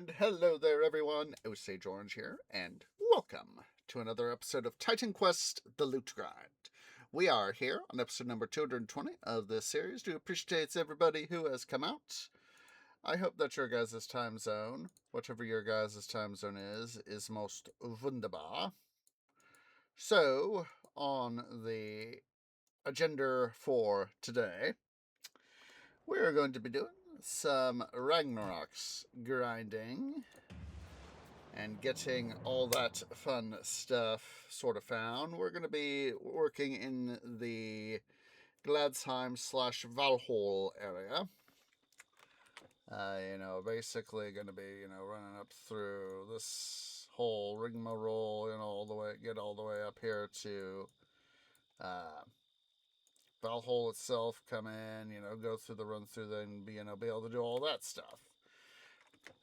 And hello there, everyone. Osage Orange here, and welcome to another episode of Titan Quest: The Loot Grind. We are here on episode number 220 of this series. Do appreciate everybody who has come out. I hope that your guys' time zone, whatever your guys' time zone is most wunderbar. So, on the agenda for today, we're going to be doing some Ragnarok's grinding and getting all that fun stuff sort of found. We're going to be working in the Gladsheim / Valhall area. Basically going to be, running up through this whole rigmarole, get all the way up here to Valhall itself, come in, go through the run through, then be able to do all that stuff.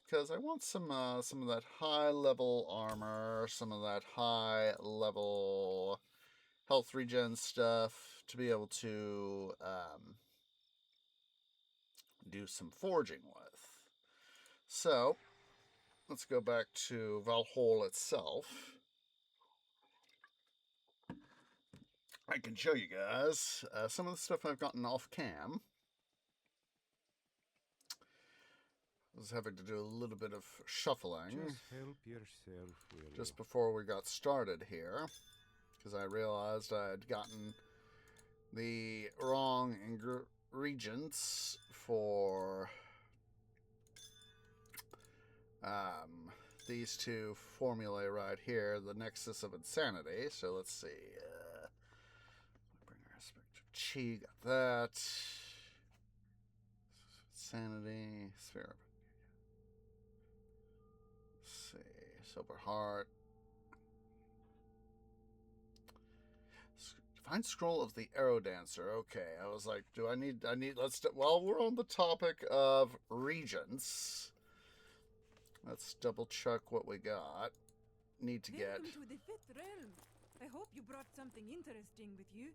Because I want some of that high level armor, some of that high level health regen stuff to be able to do some forging with. So let's go back to Valhall itself. I can show you guys some of the stuff I've gotten off cam. I was having to do a little bit of shuffling. Just help yourself, Willie. Just before we got started here, because I realized I had gotten the wrong ingredients for these two formulae right here, the Nexus of Insanity. So let's see. Bring our aspect of Chi, got that. Sanity, Sphere. Let's see. Silver Heart. Find scroll of the Arrow Dancer. Okay, I was like, I need, well, we're on the topic of regents. Let's double check what we got. Need to get. Welcome to the Fifth Realm. I hope you brought something interesting with you.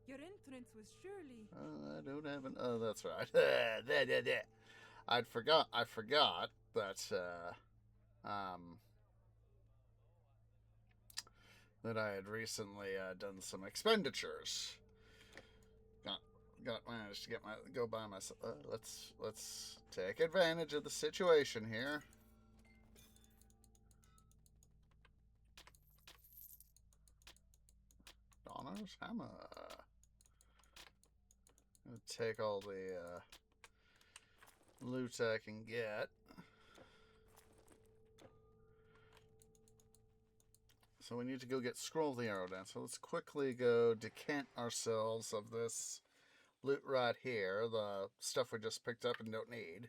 Your entrance was surely. I don't have an. Oh, that's right. I forgot that. That I had recently done some expenditures. Got managed to go by myself. Let's take advantage of the situation here. Donner's Hammer. Take all the loot I can get. So we need to go get Scroll of the Arrow Dancer. So let's quickly go decant ourselves of this loot right here. The stuff we just picked up and don't need.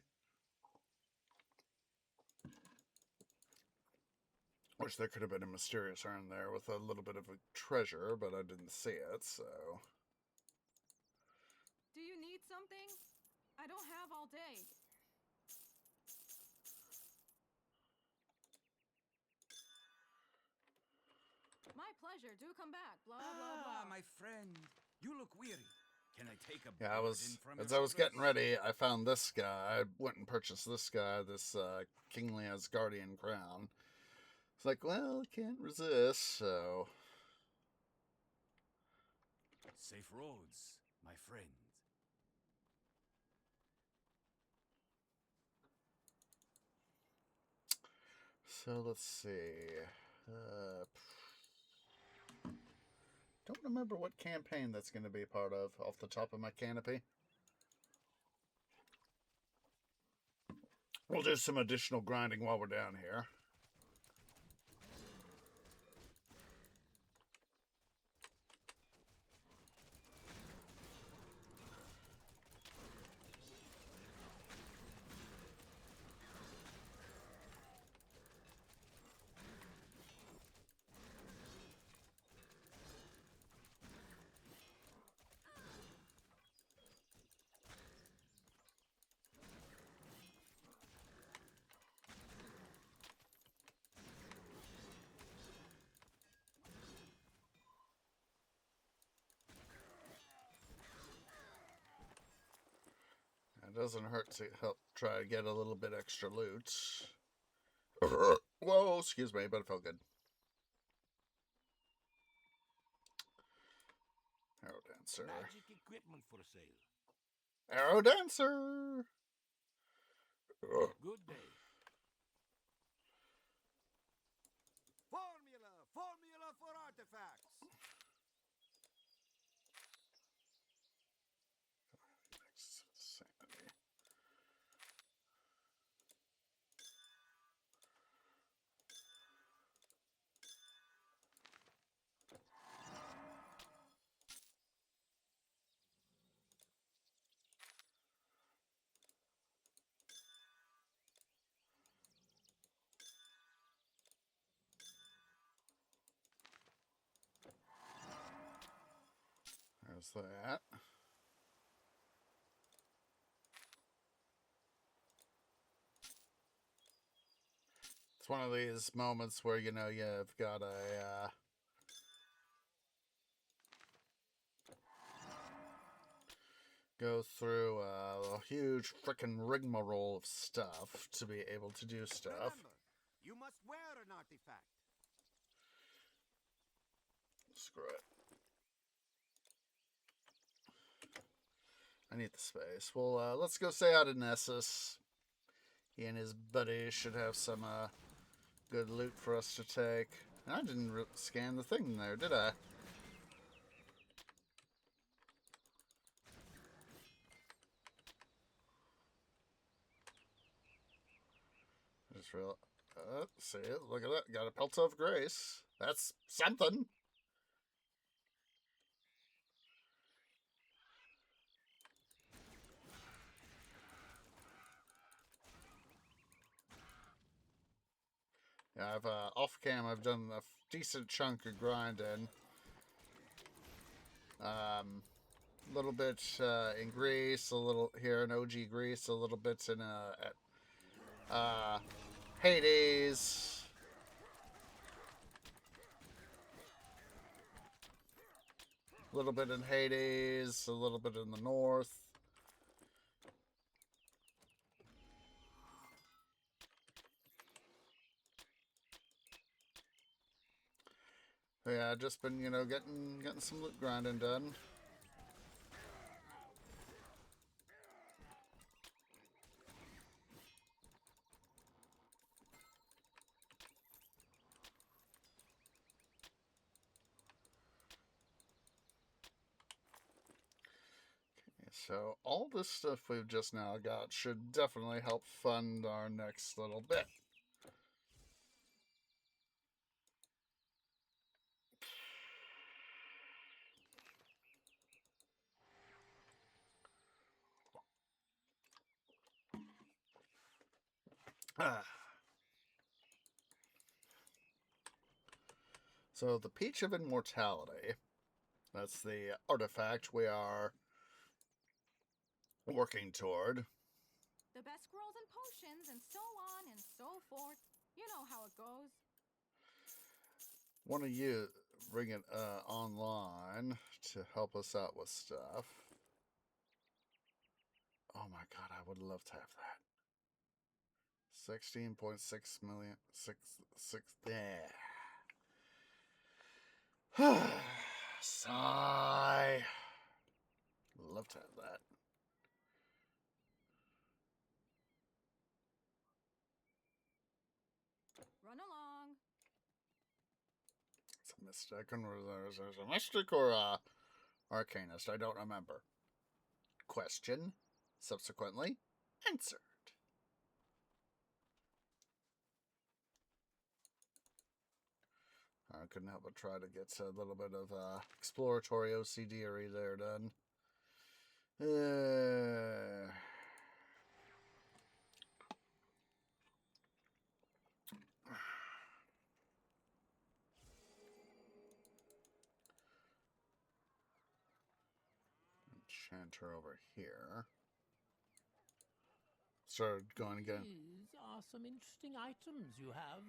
Wish there could have been a mysterious urn there with a little bit of a treasure, but I didn't see it, so. Do you need something? I don't have all day. My pleasure. Do come back. Blah, blah, blah. My friend. You look weary. Can I take a Yeah, from as I was getting ready, I found this guy. I went and purchased this guy, this Kingly Asgardian crown. It's like, well, can't resist, so. Safe roads, my friend. So let's see. Don't remember what campaign that's going to be a part of off the top of my canopy. We'll do some additional grinding while we're down here. It doesn't hurt to help try to get a little bit extra loot. Whoa, excuse me, but it felt good. Arrow Dancer. Magic equipment for sale. Arrow Dancer! Good day. Formula for artifacts. Sanity. There's that. It's one of these moments where, you know, you've got a, go through a huge frickin' rigmarole of stuff to be able to do stuff. Remember, you must wear an artifact. Screw it. I need the space. Well, let's go say hi to Nessus. He and his buddy should have some good loot for us to take. And I didn't scan the thing there, did I? Just real. See it? Look at that. Got a Pelt of Grace. That's something. Yeah, I've off cam. I've done a decent chunk of grinding. Little bit in Greece, a little here in OG Greece, a little bit in Hades. A little bit in Hades, a little bit in the north. Yeah, just been, you know, getting some loot grinding done. So all this stuff we've just now got should definitely help fund our next little bit. So the Peach of Immortality, that's the artifact we are working toward. The best scrolls and potions and so on and so forth. You know how it goes. Want to you bring it online to help us out with stuff. Oh my god, I would love to have that. 16.6 million. There. Sigh. Love to have that. Run along. It's a mystic, and there's a mystic or a arcanist. I don't remember. Question, subsequently answered. I couldn't help but try to get a little bit of exploratory OCD-ery there done. Enchanter over here. Started going again. These are some interesting items you have.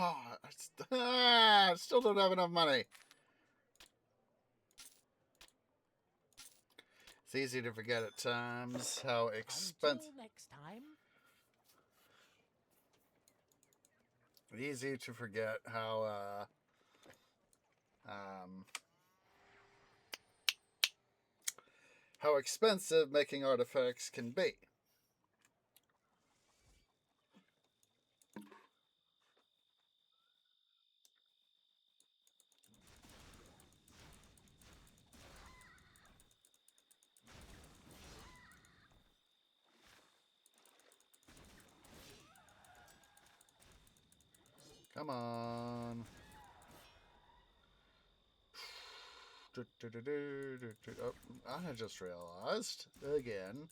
I still don't have enough money. It's easy to forget at times how expensive. Until next time. Easy to forget how expensive making artifacts can be. Come on. Oh, I just realized again.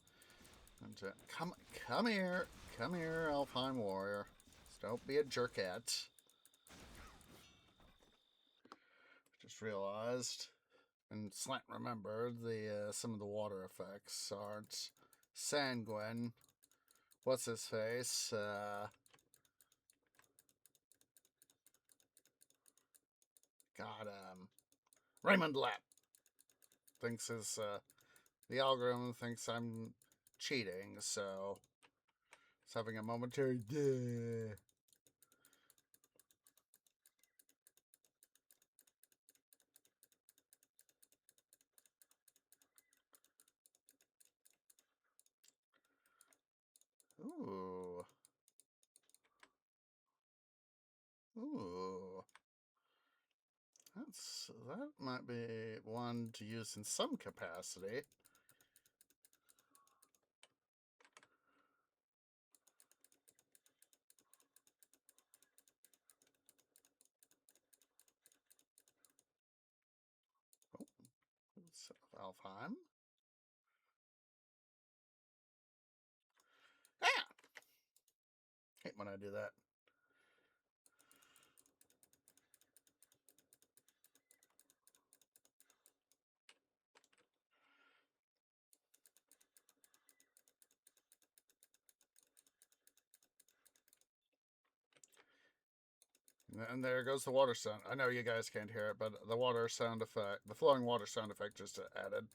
Come here, Alpine Warrior. Don't be a jerkette. Just realized, and Slant remembered the some of the water effects aren't sanguine. What's his face? Raymond Lapp thinks the algorithm thinks I'm cheating, so it's having a momentary duh. Ooh. Ooh. That might be one to use in some capacity. Oh, it's Alfheim. Ah! Hate when I do that. And there goes the water sound. I know you guys can't hear it, but the water sound effect, the flowing water sound effect just added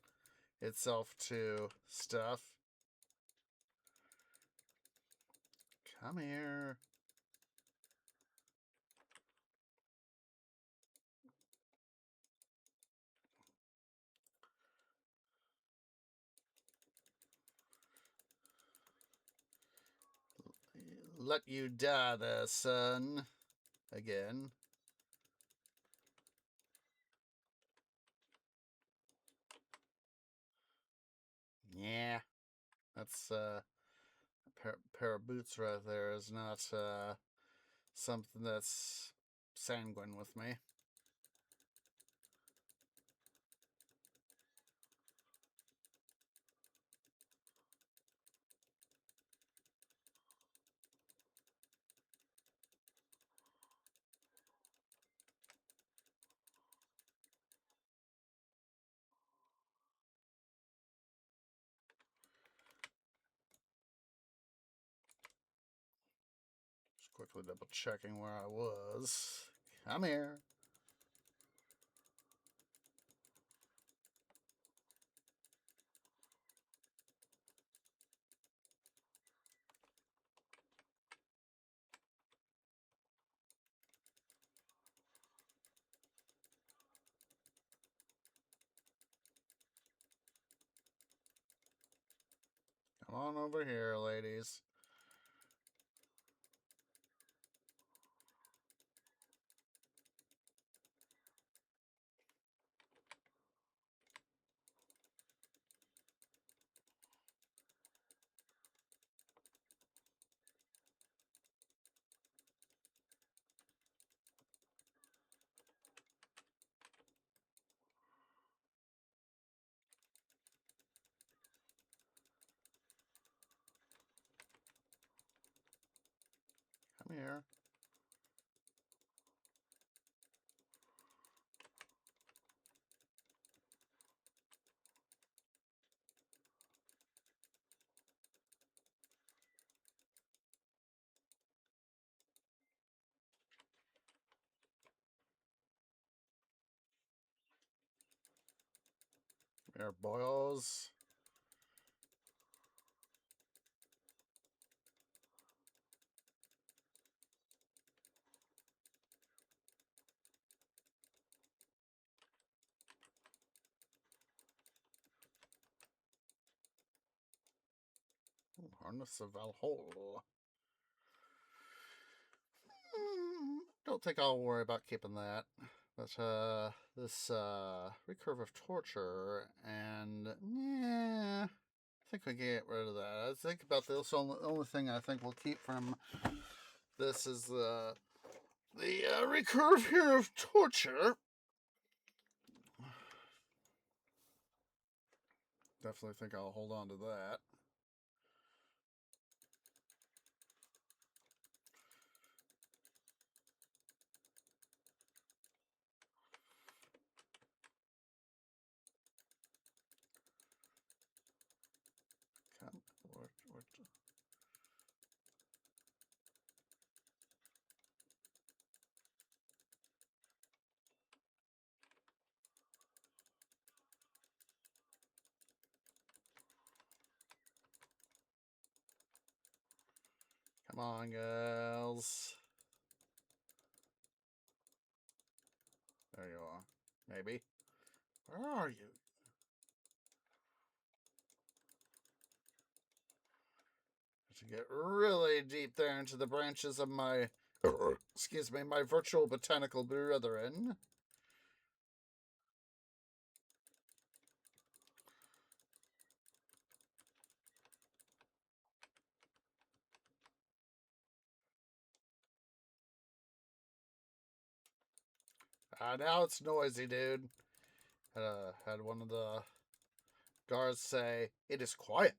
itself to stuff. Come here. Let you die there, son. Again. Yeah. That's a pair of boots right there is not something that's sanguine with me. Just quickly double checking where I was. Come here. Come on over here, ladies. Here, boys. Ooh, Harness of Valhalla. Don't think I'll worry about keeping that. But this recurve of torture, and yeah, I think we can get rid of that. I think about this. The only thing I think we'll keep from this is the recurve here of torture. Definitely think I'll hold on to that. Come on, girls. There you are. Maybe. Where are you? To get really deep there into the branches of my, excuse me, my virtual botanical brethren. Now it's noisy, dude. Had one of the guards say, "It is quiet."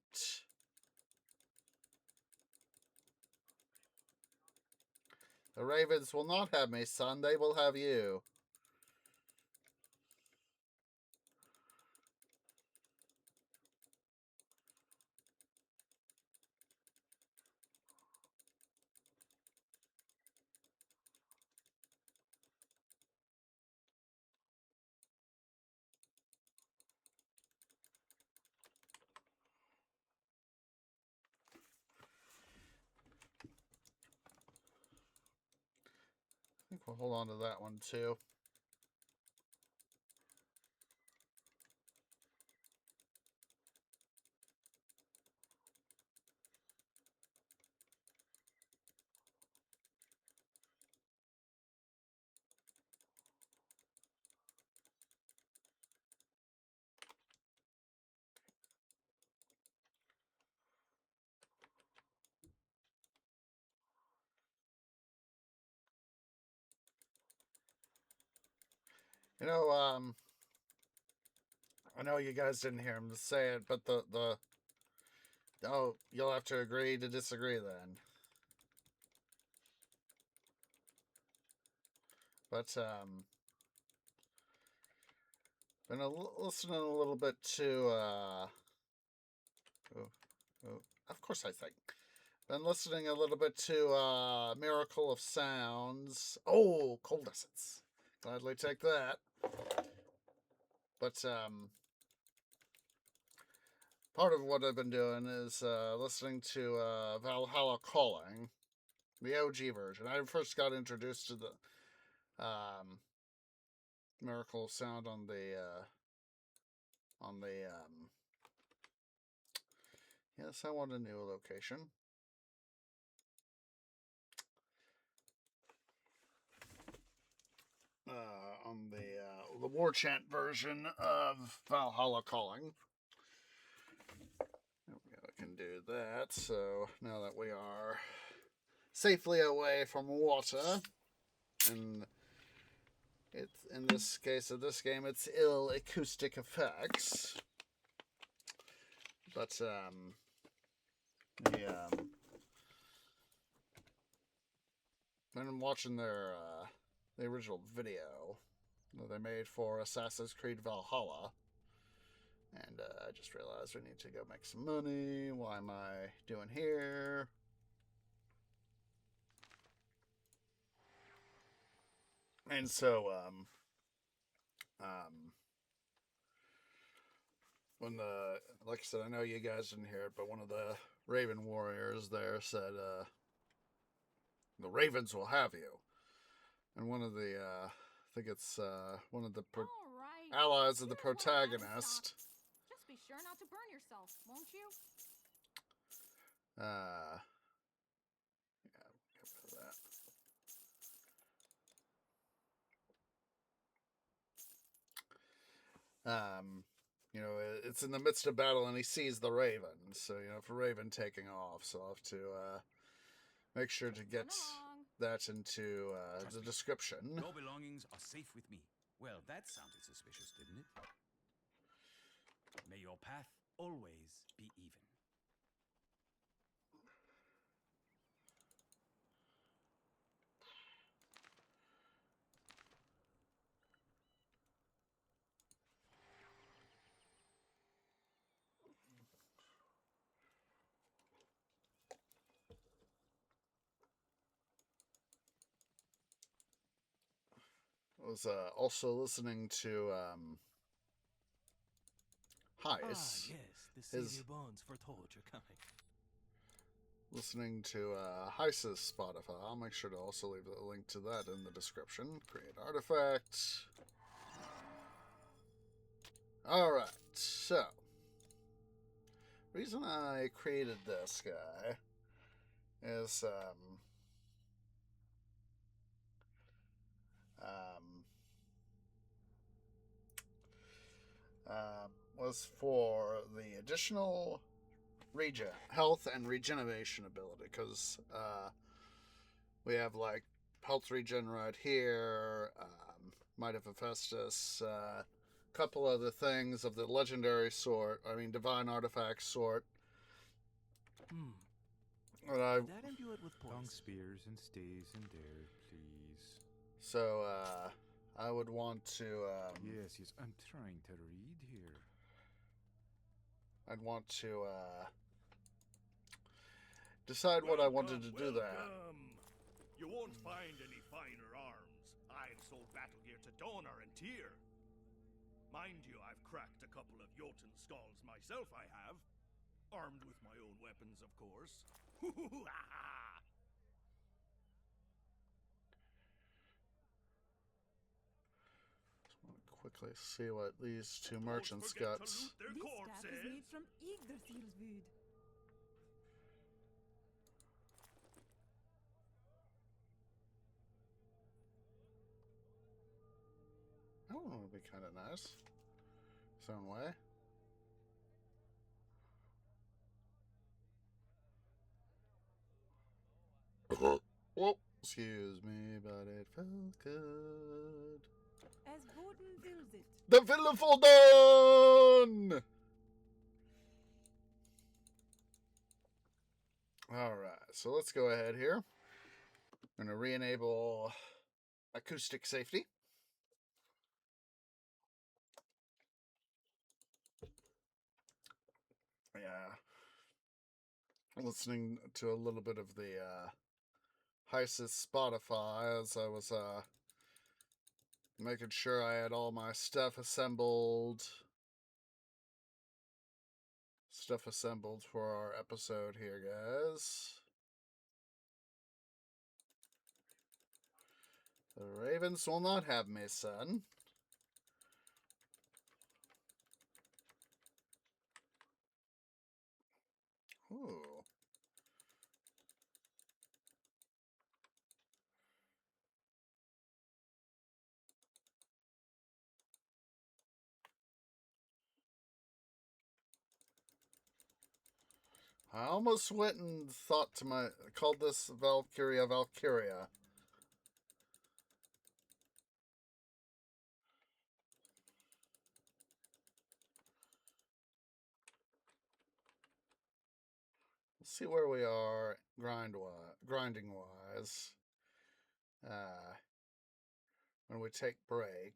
The ravens will not have me, son. They will have you. I think we'll hold on to that one, too. You know, I know you guys didn't hear him say it, but oh, you'll have to agree to disagree then. But, been listening a little bit to, of course I think. Been listening a little bit to, Miracle of Sounds. Oh, Cold Essence. Gladly take that. But, part of what I've been doing is, listening to, Valhalla Calling. The OG version. I first got introduced to the, Miracle of Sound on the, yes, I want a new location. On the War Chant version of Valhalla Calling. There we go, I can do that. So now that we are safely away from water, and it's in this case of this game, it's ill acoustic effects. But I'm watching their the original video that they made for Assassin's Creed Valhalla, and I just realized we need to go make some money. Why am I doing here? And so when like I said, I know you guys didn't hear it, but one of the Raven warriors there said, "The Ravens will have you." And one of the, I think it's one of the All right. allies of the Here's where I'm protagonist. stuck. Just be sure not to burn yourself, won't you? Yeah, get rid of that. You know, it's in the midst of battle, and he sees the Raven. So you know, if a Raven taking off, so I'll have to make sure to get Run along. that into Trust the me. description. Your belongings are safe with me. Well, that sounded suspicious, didn't it? May your path always be even. I was also listening to Heis. Yes, the His- Savior Bones foretold your coming. Listening to Heis's Spotify. I'll make sure to also leave a link to that in the description. Create artifact. Alright, so. Reason I created this guy is was for the additional health and regeneration ability, because we have like health regen right here, Might of Hephaestus, couple other things of the legendary sort, divine artifact sort. And Did that imbue it with Long poison? spears and stays and there, please. so I would want to Yes, I'm trying to read here. I'd want to decide what I wanted to do that. Welcome. You won't find any finer arms. I've sold battle gear to Donor and Tyr. Mind you, I've cracked a couple of Jotun skulls myself, I have. Armed with my own weapons, of course. Quickly see what these two Don't merchants forget got. to loot their This staff corpses. is made from Yggdrasil's wood. That one would be kind of nice. Its own way. Whoa, excuse me, but it felt good. As Woden wills it. The Villafaldon! Alright, so let's go ahead here. I'm going to re-enable acoustic safety. Yeah. Listening to a little bit of the Heis's Spotify as I was making sure I had all my stuff assembled. For our episode here, guys. The Ravens will not have me, son. Ooh. I almost went and called this Valkyria. Let's see where we are grinding wise. When we take break.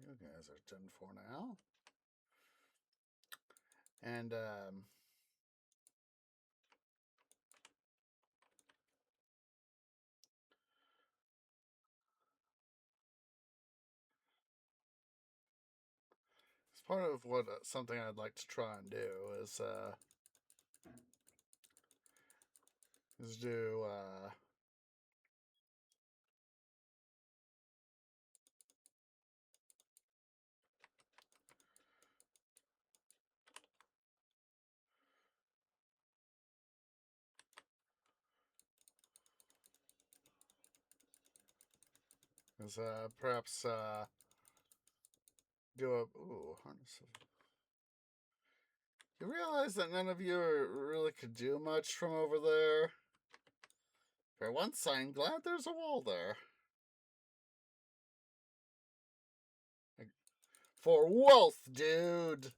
You guys are done for now. And part of what something I'd like to try and do is do perhaps do a harness of. You realize that none of you really could do much from over there? For once, I'm glad there's a wall there. For wealth, dude!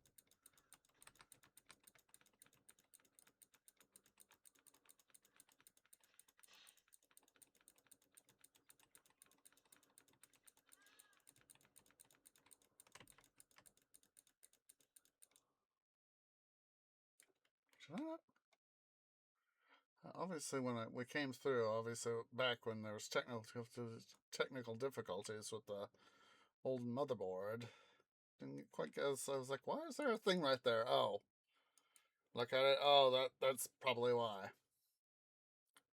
Should I not? Obviously, when we came through, obviously back when there was technical difficulties with the old motherboard, didn't quite guess. I was like, why is there a thing right there? Oh, look at it. Oh, that's probably why.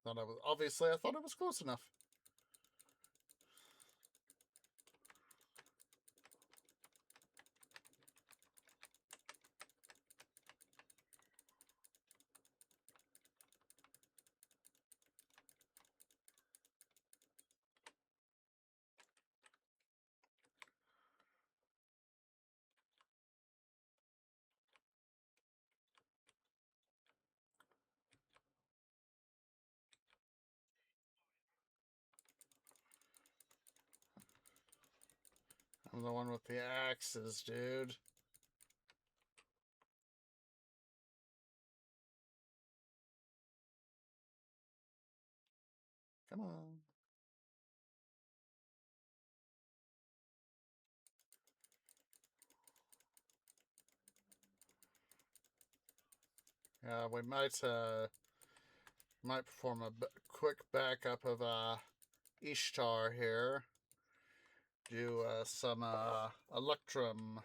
I thought it was close enough. I'm the one with the axes, dude. Come on. Yeah, we might perform a quick backup of Ishtar here. Do some Electrum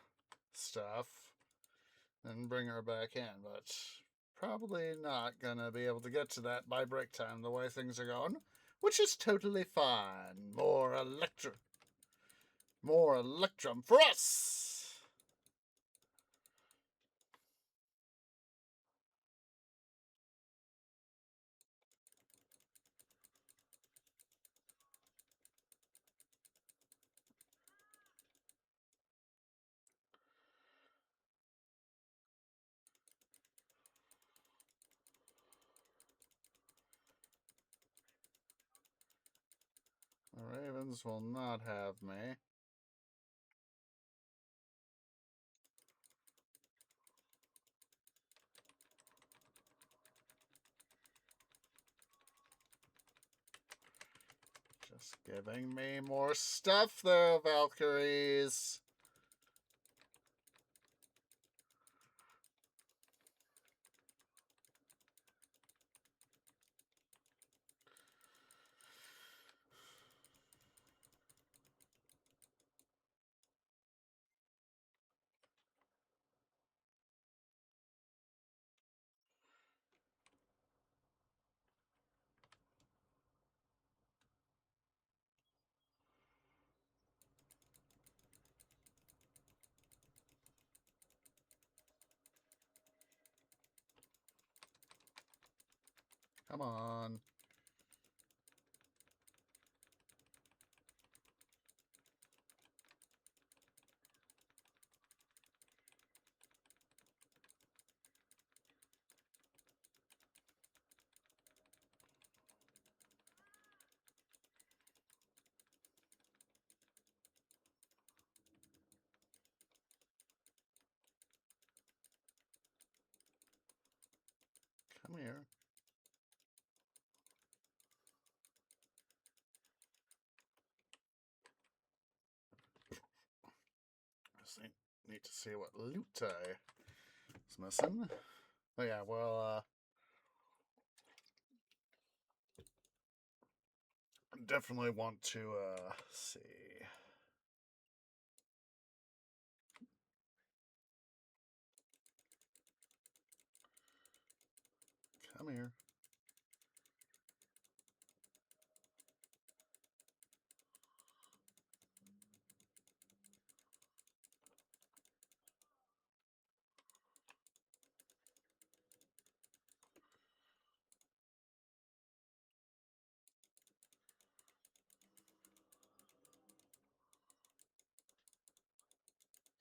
stuff, and bring her back in, but probably not gonna be able to get to that by break time the way things are going, which is totally fine. More Electrum for us! The Ravens will not have me. Just giving me more stuff there, Valkyries. Come on. Come here. Just need to see what loot I is missing. Oh yeah, well, definitely want to see. Come here.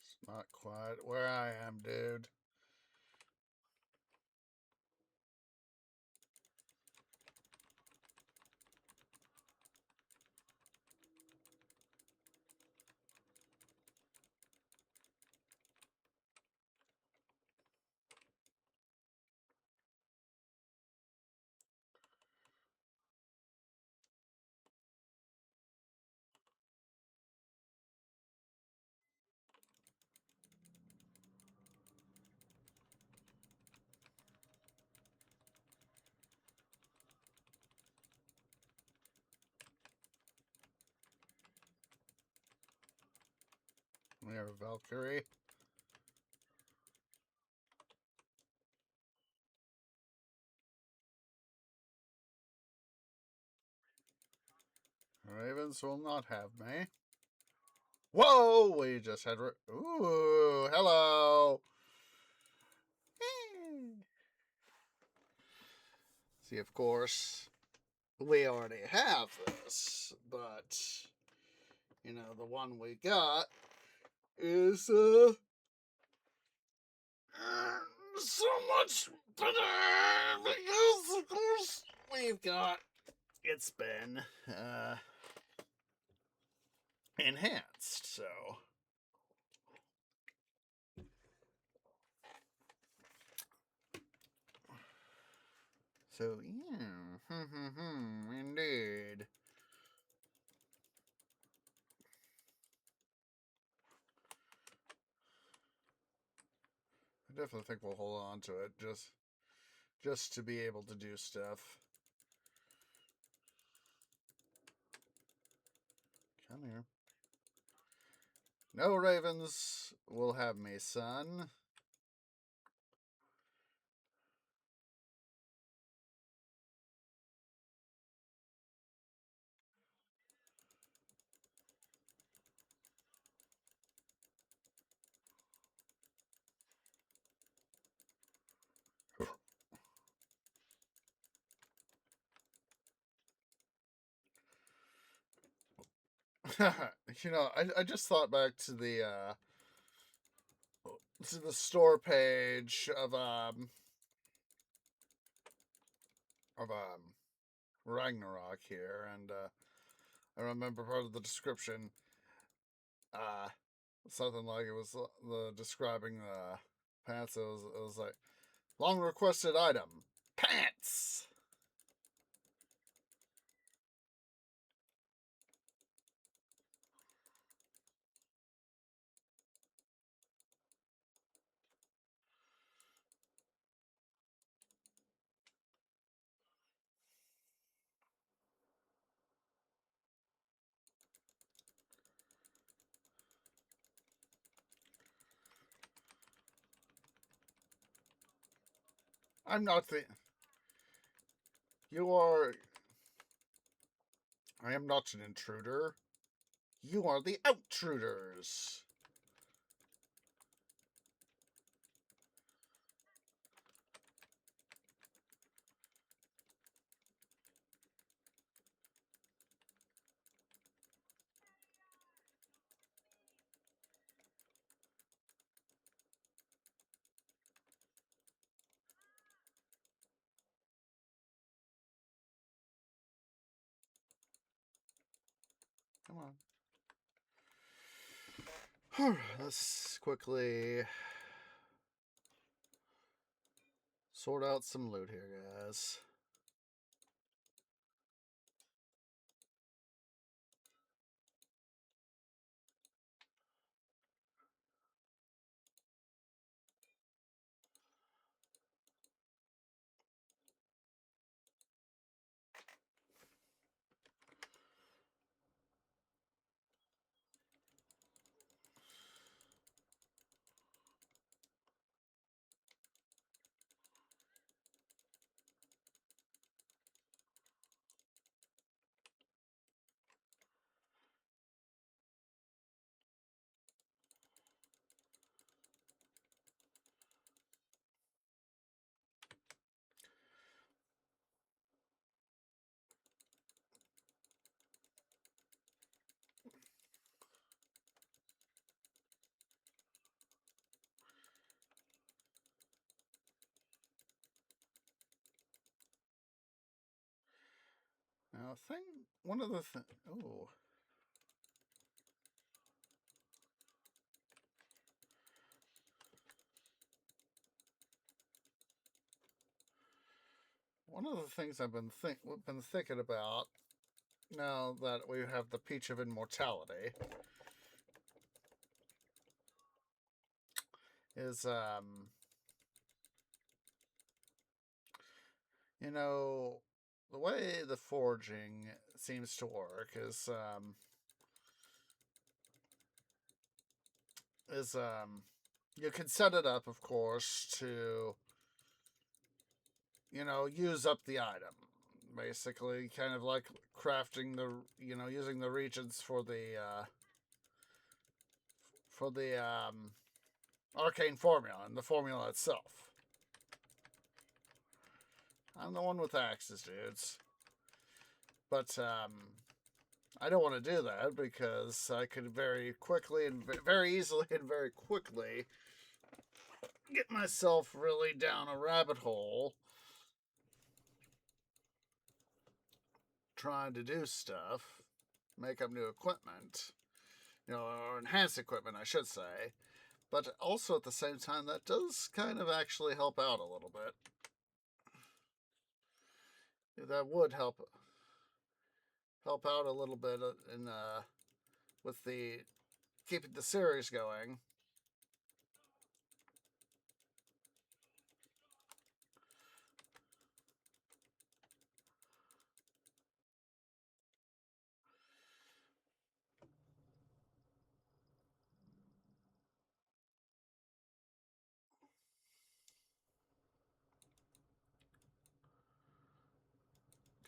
It's not quite where I am, dude. We have a Valkyrie. Ravens will not have me. Whoa! We just had. Ooh, hello. See, of course, we already have this, but you know, the one we got is so much better because, of course, we've got. It's been enhanced, so. So, yeah, indeed. I definitely think we'll hold on to it, just to be able to do stuff. Come here. No ravens will have me, son. You know, I just thought back to the store page of Ragnarok here, and I remember part of the description, something like it was the describing the pants. It was like long requested item, pants. I'm not the. You are. I am not an intruder. You are the outruders. Come on. Let's quickly sort out some loot here, guys. Now, one of the things. Oh. One of the things I've been thinking about now that we have the Peach of Immortality is you know, the way the forging seems to work is you can set it up, of course, to, you know, use up the item. Basically, kind of like crafting the, you know, using the regions for the arcane formula and the formula itself. I'm the one with axes, dudes. But I don't want to do that because I could very quickly and very easily and very quickly get myself really down a rabbit hole trying to do stuff, make up new equipment, you know, or enhance equipment, I should say. But also at the same time, that does kind of actually help out a little bit. That would help out a little bit in with the keeping the series going.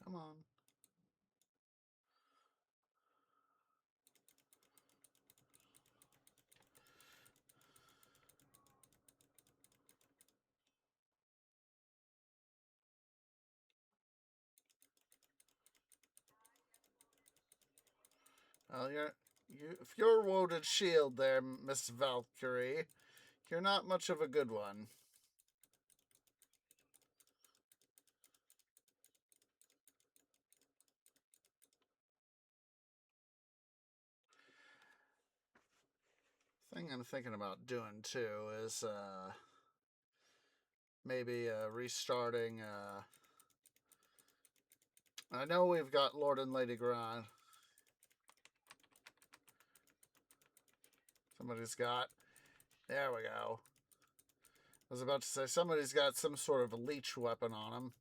Come on. Well, if you're Wounded Shield there, Miss Valkyrie, you're not much of a good one. Thing I'm thinking about doing too is maybe restarting. I know we've got Lord and Lady Grant. Somebody's got. There we go. I was about to say somebody's got some sort of a leech weapon on him.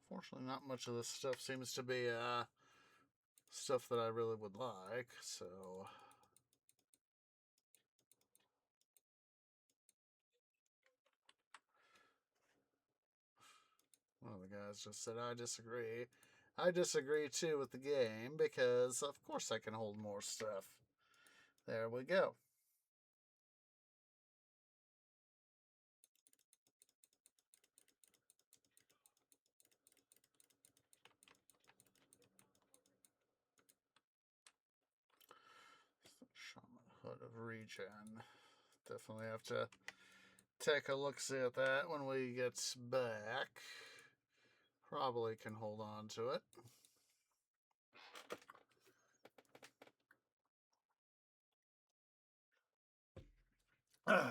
Fortunately, not much of this stuff seems to be stuff that I really would like, so. One of the guys just said, I disagree. I disagree too with the game because, of course, I can hold more stuff. There we go. Shaman Hood of Regen. Definitely have to take a look-see at that when we get back. Probably can hold on to it. Turn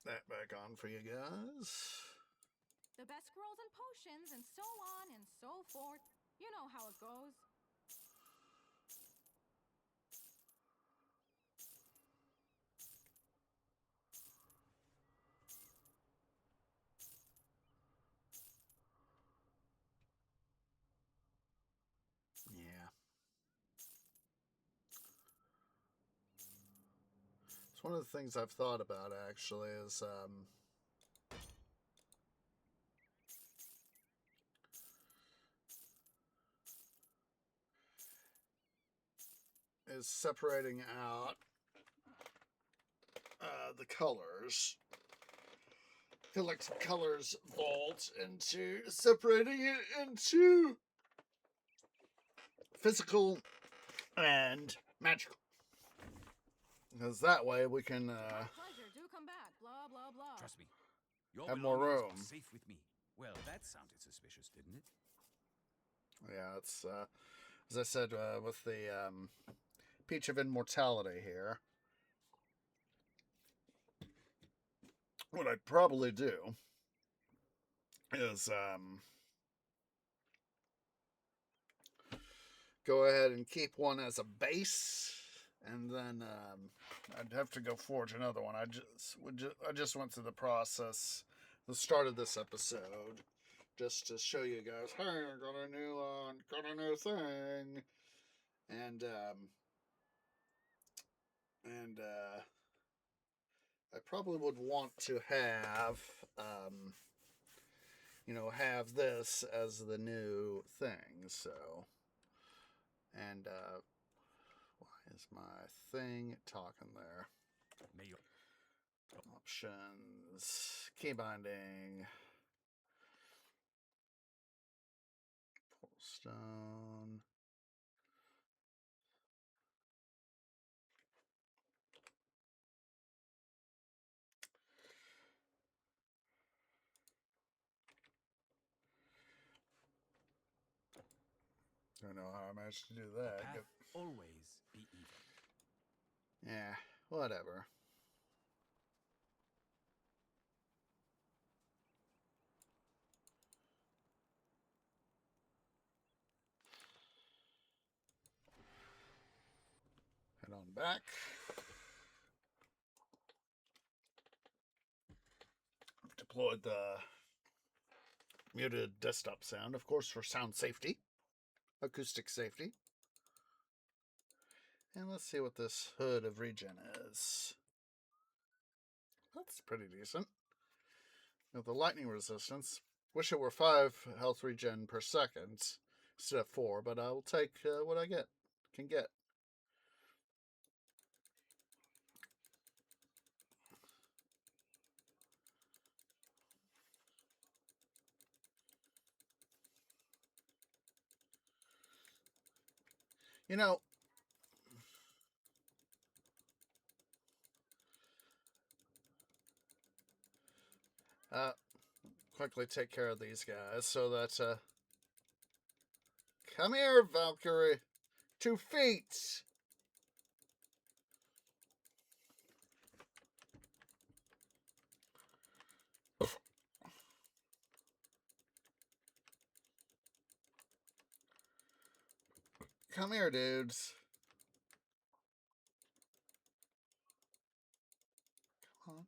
that back on for you guys. The best scrolls and potions and so on and so forth. You know how it goes. Yeah. It's one of the things I've thought about, actually, is separating out the colors. I feel like some colors vault into separating it into physical and magical. Because that way we can Pleasure, do come back. Blah, blah, blah. Trust me. Your Have more belongings room. are safe with me. Well, that sounded suspicious, didn't it? yeah, it's as I said with the Peach of Immortality here. What I'd probably do is go ahead and keep one as a base, and then I'd have to go forge another one. I just went through the process, the start of this episode, just to show you guys, hey, I got a new thing, and I probably would want to have have this as the new thing. So, and why is my thing talking there? May your Options, key binding, stone. Don't know how I managed to do that. path But always be even. yeah, whatever. Head on back. I've deployed the muted desktop sound, of course, for sound safety, acoustic safety. And let's see what this hood of regen is. That's pretty decent. With the lightning resistance, wish it were 5 health regen per second instead of 4, but I will take what I can get. You know, quickly take care of these guys so that, come here, Valkyrie. 2 feet. Come here, dudes. Come on.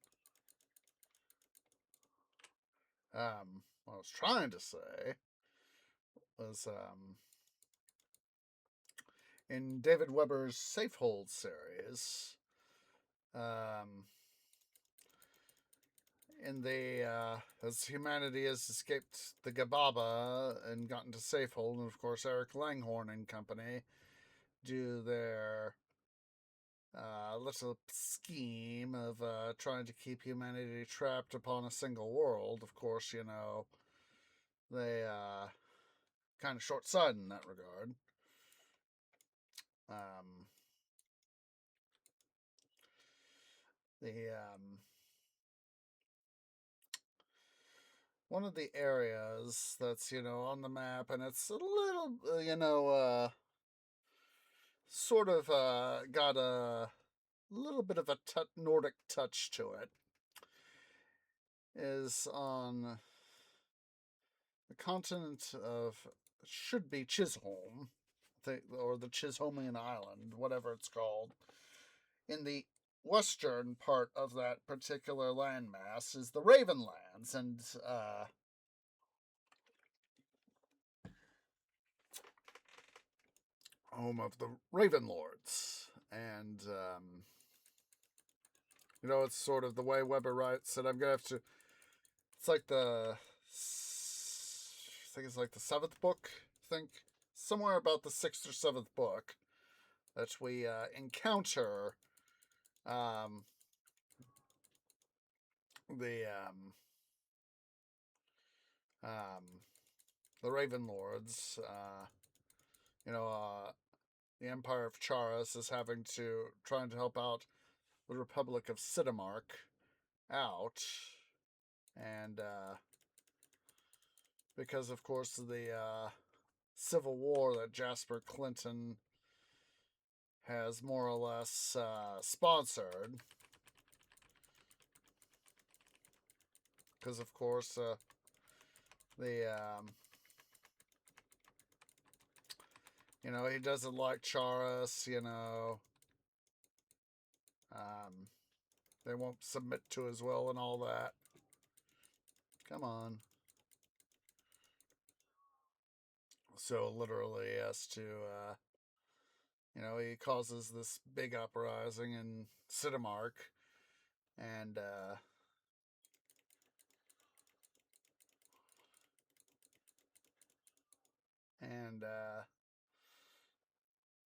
What I was trying to say was, in David Weber's Safehold series, in the, as humanity has escaped the Gababa and gotten to Safehold, and of course Eric Langhorn and company do their little scheme of trying to keep humanity trapped upon a single world. Of course, they kind of short-sighted in that regard. One of the areas that's on the map, and it's a little sort of got a little bit of a Nordic touch to it, is on the continent of should be Chisholm, or the Chisholmian Island, whatever it's called. In the western part of that particular landmass is the Ravenlands, and home of the Raven Lords. And you know, it's sort of the way Weber writes it. I'm gonna have to. It's like I think it's like the 7th book. I think somewhere about the 6th or 7th book that we encounter the Raven Lords. You know, the Empire of Charis is trying to help out the Republic of Cinemark out, and because of course of the civil war that Jasper Clinton has more or less sponsored, because of course you know, he doesn't like Charis, you know. They won't submit to his will and all that. Come on. So literally he has to, you know, he causes this big uprising in Cinemark. And,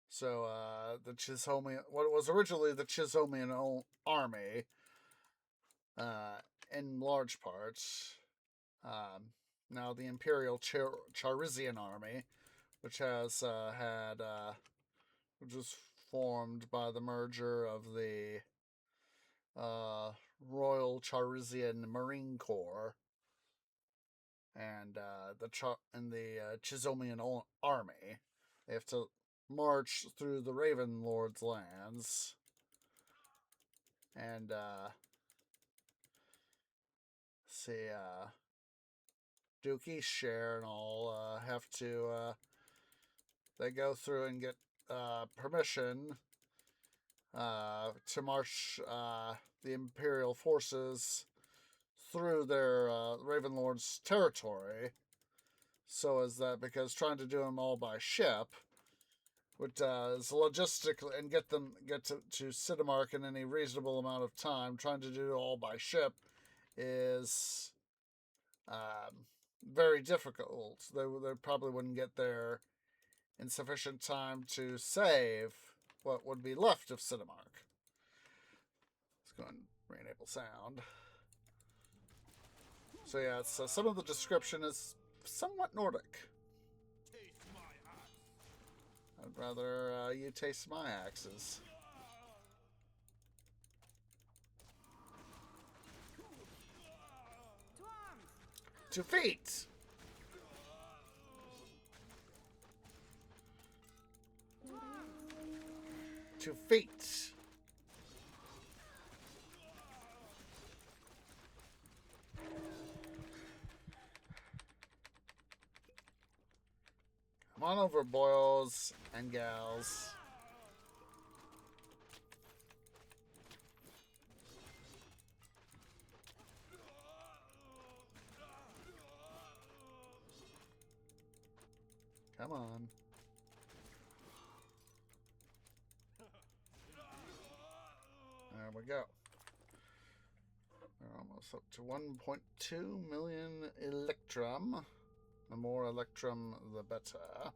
so the Chisholmian, what was originally the Chisholmian army, in large parts, now the Imperial Charizian army, which has which was formed by the merger of the Royal Charizian Marine Corps and the Chisholmian army. They have to march through the Raven Lord's lands, and Duke Eastshare and all have to they go through and get permission to march the Imperial forces through their Ravenlord's territory, so as that, because trying to do them all by ship, which is logistically, and get to Cinemark in any reasonable amount of time, trying to do it all by ship is very difficult. They probably wouldn't get there in sufficient time to save what would be left of Cinemark. Let's go and re-enable sound. So yeah, it's, some of the description is somewhat Nordic. I'd rather you taste my axes. To feet! 2 feet. Come on over, boys and gals. Come on. There we go. We're almost up to 1.2 million Electrum. The more Electrum, the better.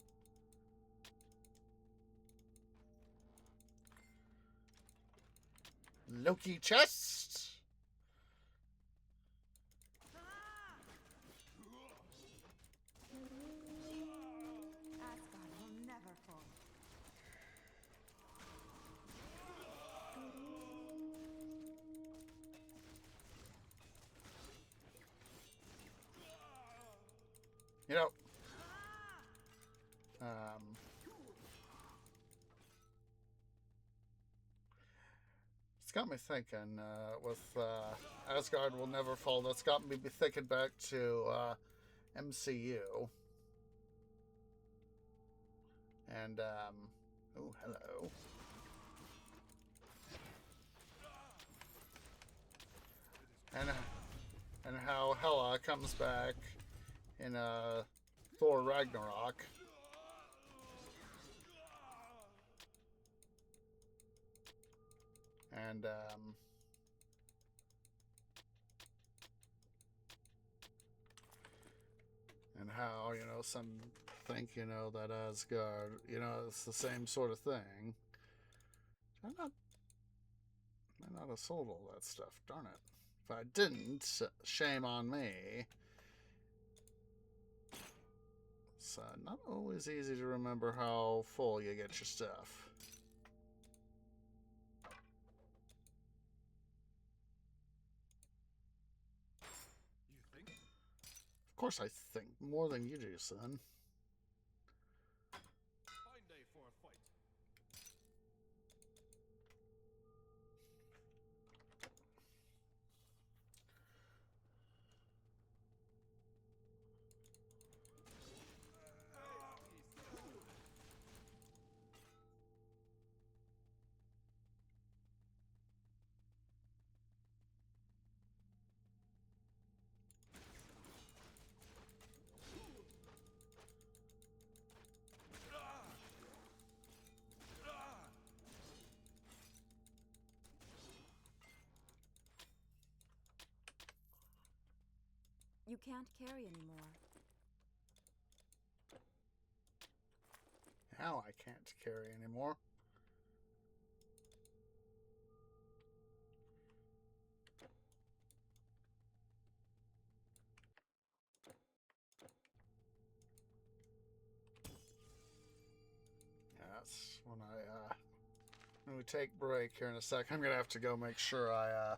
Loki chest! Asgard will never fall. You know, it's got me thinking, with Asgard will never fall, that's got me thinking back to MCU. And, oh, hello. And how Hela comes back in, Thor Ragnarok. And, and how, you know, some think, you know, that Asgard, you know, it's the same sort of thing. I'm not have sold all that stuff, darn it. If I didn't, shame on me. It's not always easy to remember how full you get your stuff. You think? Of course I think more than you do, son. Fine day for a fight. You can't carry anymore. Now I can't carry anymore. Yeah, that's when we take break here in a sec. I'm gonna have to go make sure I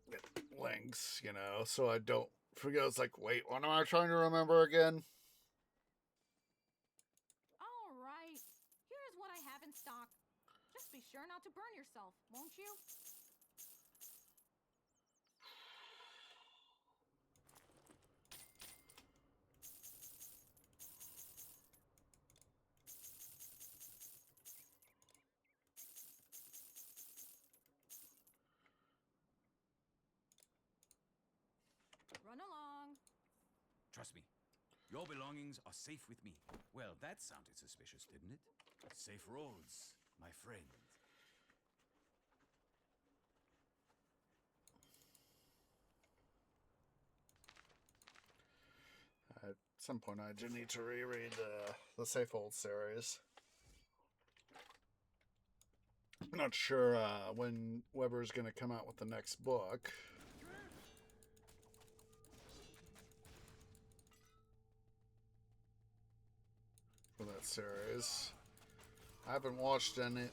get links, you know, so I don't forget. It's like, wait, what am I trying to remember again? All right. Here's what I have in stock. Just be sure not to burn yourself, won't you? Run along. Trust me, your belongings are safe with me. Well, that sounded suspicious, didn't it? Safe roads, my friend. At some point, I do need to reread the Safehold series. I'm not sure when Weber's going to come out with the next book. For that series. I haven't watched any,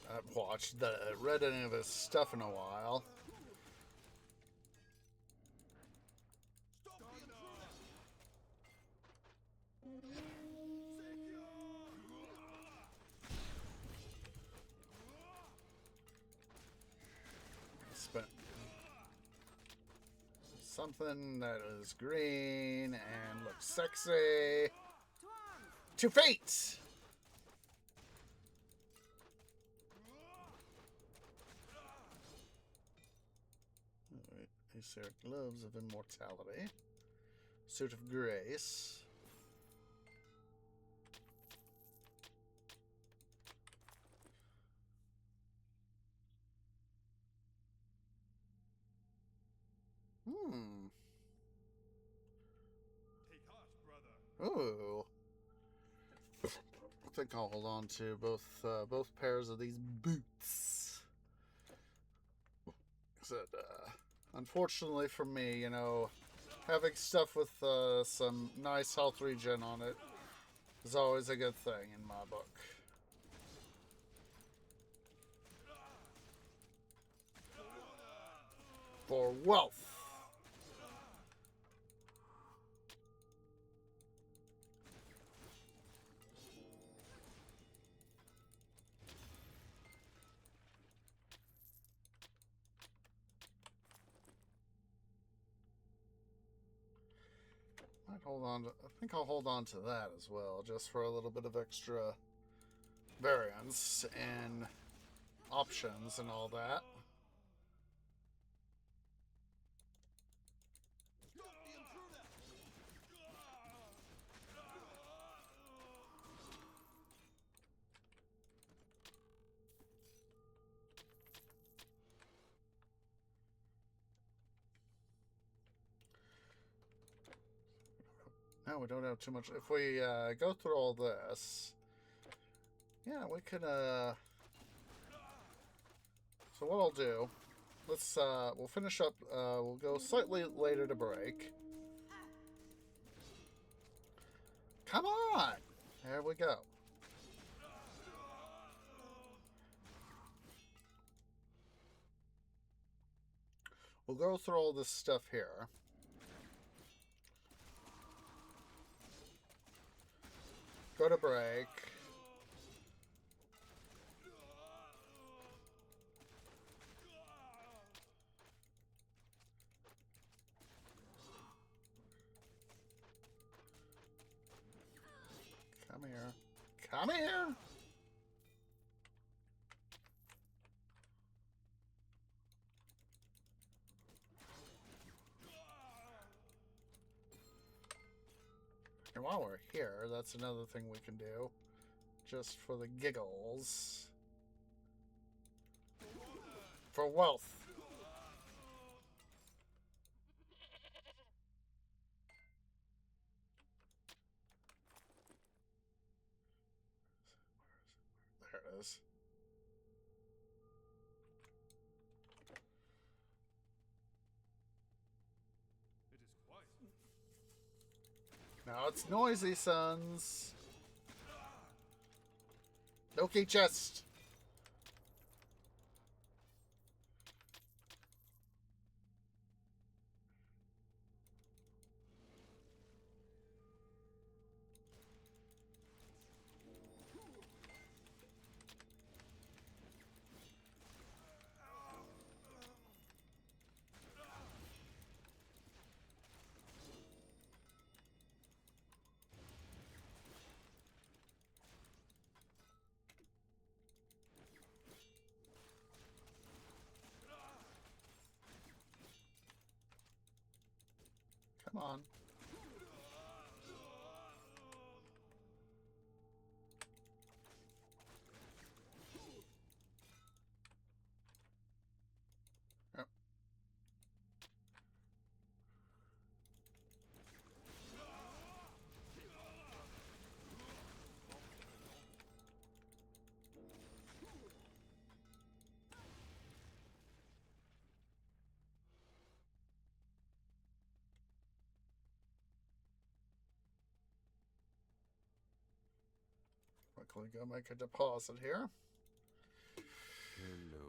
read any of his stuff in a while. Spent something that is green and looks sexy. To fate! Alright, these are gloves of immortality. Suit of grace. Take heart, brother. Ooh. I think I'll hold on to both pairs of these boots. Said, unfortunately for me, you know, having stuff with some nice health regen on it is always a good thing in my book. For wealth. I think I'll hold on to that as well, just for a little bit of extra variance and options and all that. No, we don't have too much. If we go through all this, yeah, we could. So what I'll do, we'll finish up. We'll go slightly later to break. Come on, there we go. We'll go through all this stuff here. Go to break. Come here. Come here! And while we're here, that's another thing we can do. Just for the giggles. For wealth. There it is. It is quiet. Now it's noisy, sons. Loki chest. Come on. Yep. Quickly go make a deposit here. Hello.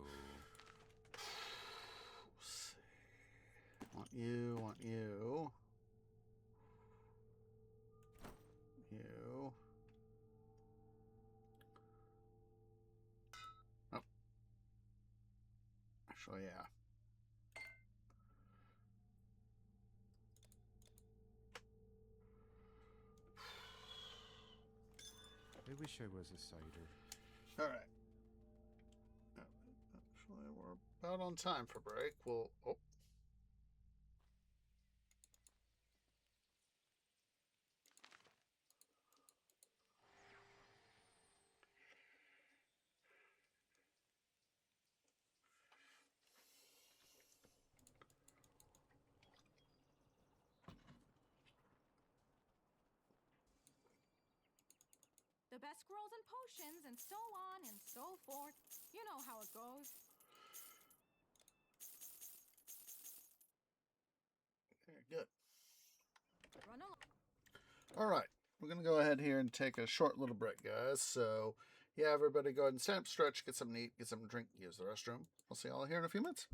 Want you, want you. You. Oh. Actually, yeah. I wish I was a cider. All right. Actually, we're about on time for break. We'll. Oh. The best scrolls and potions, and so on and so forth. You know how it goes. Okay, good. Run along. All right. We're going to go ahead here and take a short little break, guys. So, yeah, everybody go ahead and stand up, stretch, get something to eat, get something to drink, use the restroom. We'll see y'all here in a few minutes.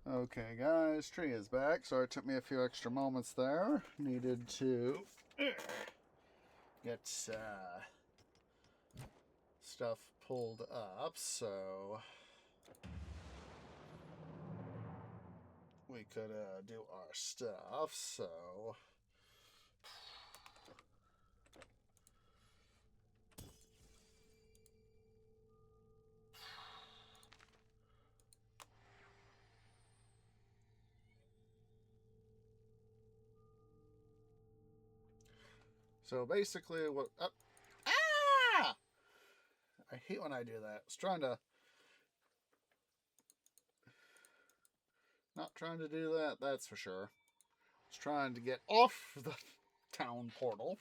Okay, guys, tree is back. Sorry it took me a few extra moments there. Needed to get stuff pulled up, so we could do our stuff, so... So basically what... ah! I hate when I do that. I was trying to... Not trying to do that, that's for sure. I was trying to get off the town portal.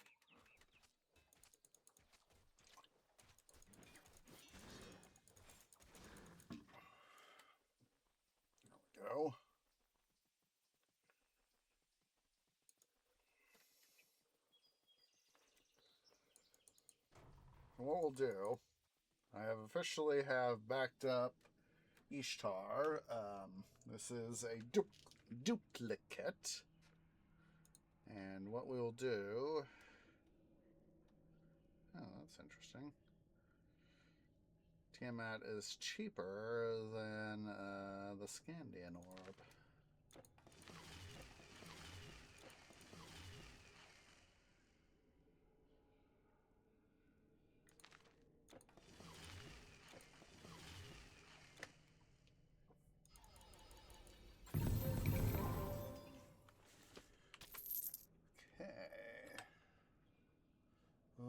There we go. What we'll do, I have officially backed up Ishtar. This is a duplicate. And what we'll do... Oh, that's interesting. Tiamat is cheaper than the Scandian orb.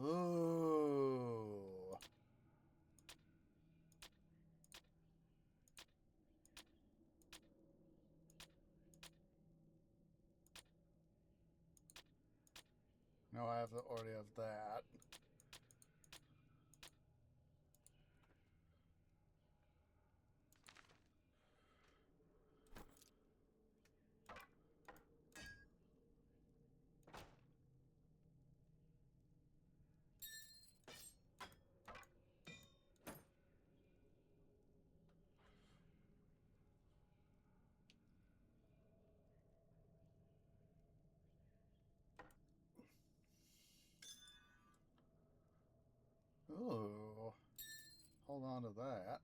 Ooh. No, I already have that. Ooh. Hold on to that.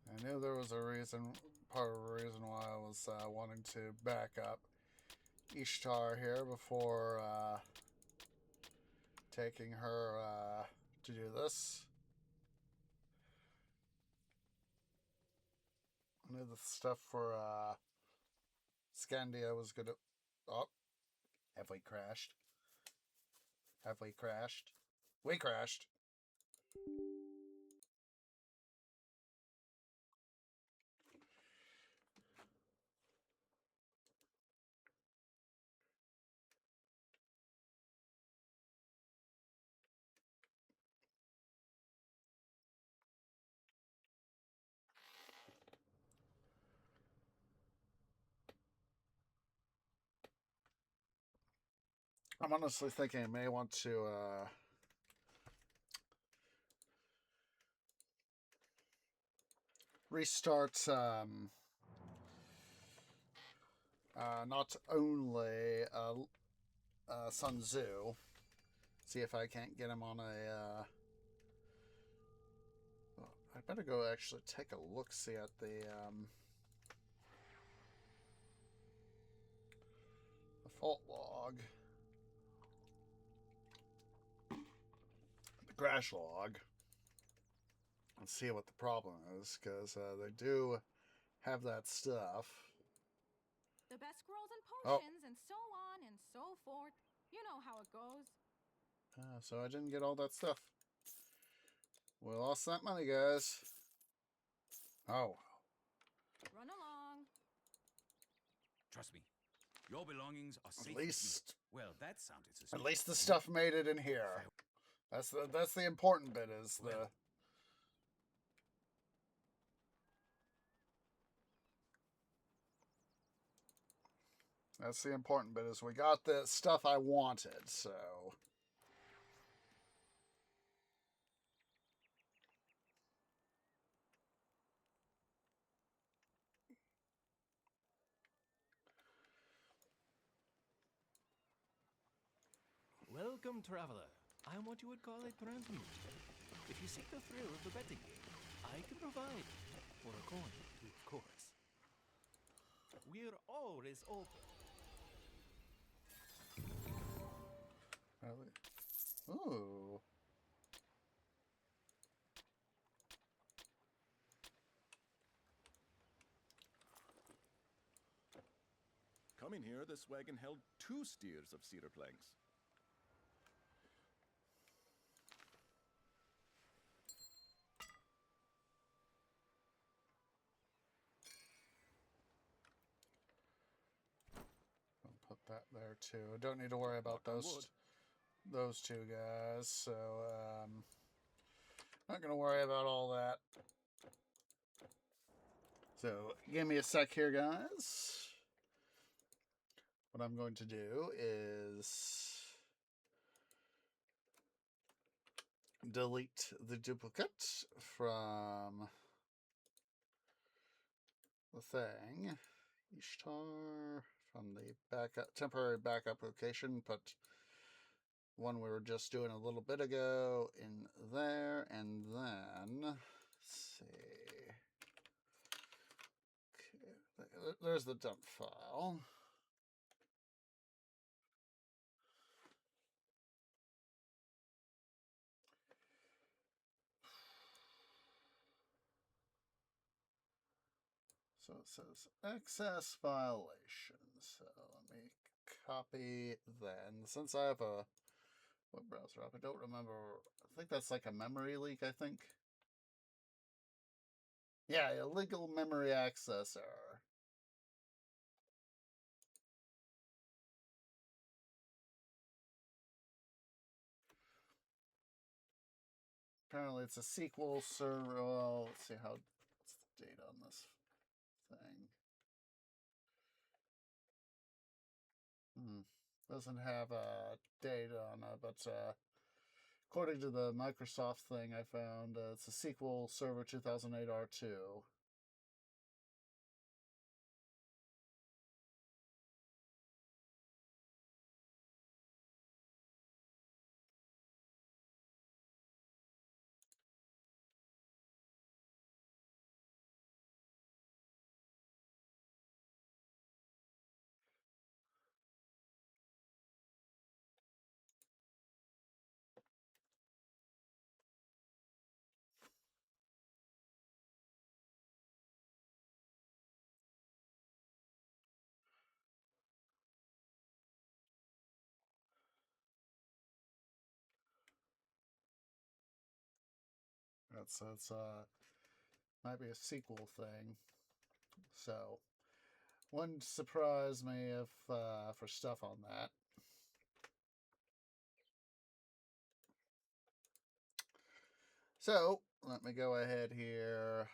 I knew there was a reason, part of the reason why I was wanting to back up Ishtar here before taking her to do this. I knew the stuff for Scandia was gonna... Oh, have we crashed? Have we crashed? We crashed. I'm honestly thinking I may want to restart not only Sun Tzu, see if I can't get him on a well, I better go actually take a look, see at the fault log, the crash log, and see what the problem is, because they do have that stuff. The best scrolls and potions and so on and so forth. You know how it goes. So I didn't get all that stuff. We lost that money, guys. Oh. Run along. Trust me, your belongings are safe At with least, me. Well, that sounded suspicious. at least the stuff made it in here. That's the important bit, is the... Well, That's the important bit, is we got the stuff I wanted, so... Welcome, traveler. I am what you would call a transmute. If you seek the thrill of the betting game, I can provide. For a coin, too, of course. We're always open. Ooh. Coming here, this wagon held 2 steers of cedar planks. I'll put that there too. Don't need to worry about those two guys. So not gonna worry about all that. So give me a sec here, guys. What I'm going to do is delete the duplicate from the thing. Ishtar from the backup, temporary backup location. Put one we were just doing a little bit ago in there, and then let's see. Okay, there's the dump file. So it says excess violation. So let me copy then. Since I have a web browser up, I don't remember. I think that's like a memory leak, I think. Yeah, illegal memory access error. Apparently it's a SQL server. Well, let's see what's the date on this thing. Doesn't have a date on it, but according to the Microsoft thing I found, it's a SQL Server 2008 R2. That's might be a sequel thing. So wouldn't surprise me if for stuff on that. So let me go ahead here.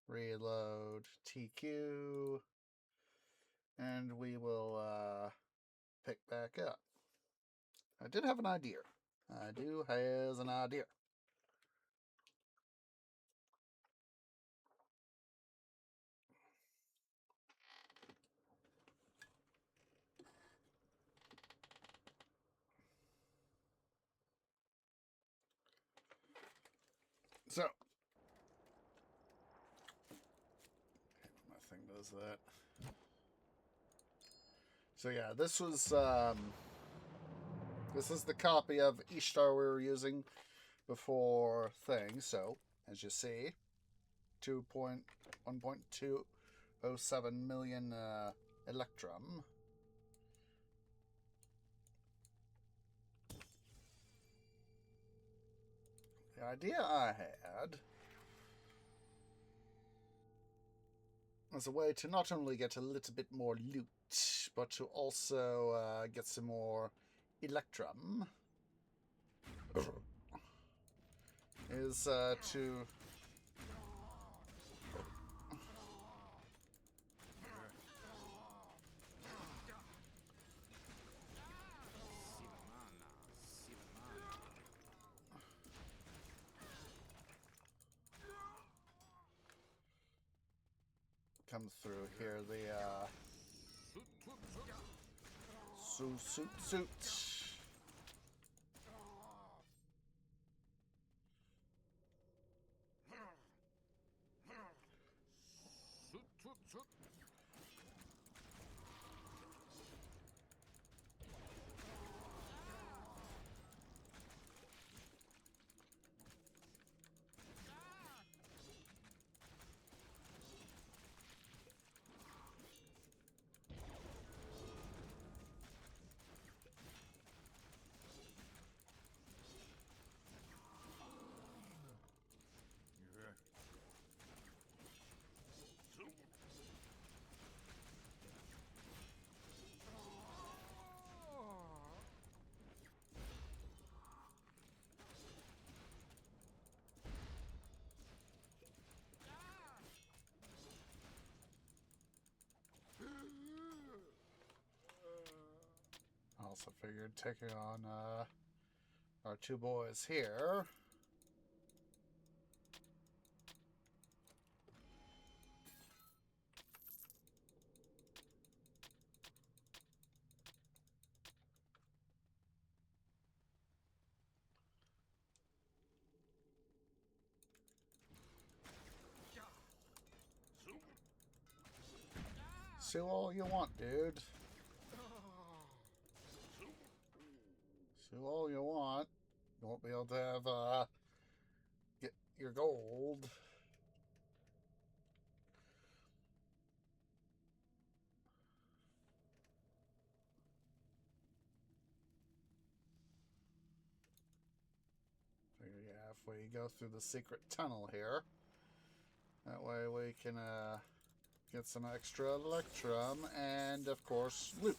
Reload TQ, and we will pick back up. I did have an idea. I do has an idea. So, my thing does that. So yeah, this was this is the copy of Ishtar we were using before thing. So as you see, 1.207 million Electrum. The idea I had was a way to not only get a little bit more loot, but to also get some more Electrum. Is to comes through here. The suit. Also figured taking on our two boys here. Sue all you want, dude. Sue all you want. You won't be able to have, get your gold. Figure, yeah, if we go through the secret tunnel here, that way we can, get some extra Electrum and, of course, loot.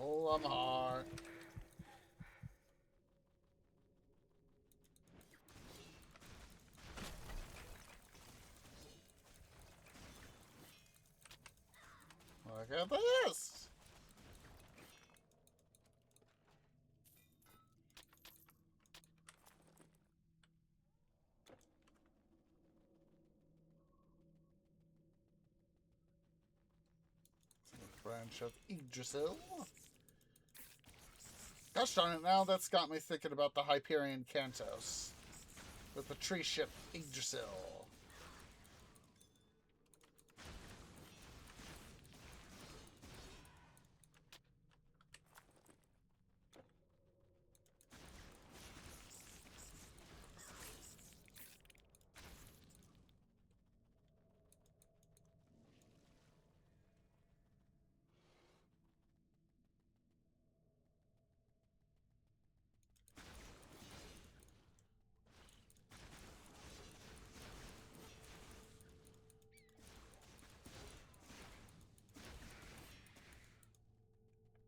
Oh, I'm hard. Look at this! Branch of Yggdrasil. Gosh darn it, now that's got me thinking about the Hyperion Cantos with the tree ship Yggdrasil.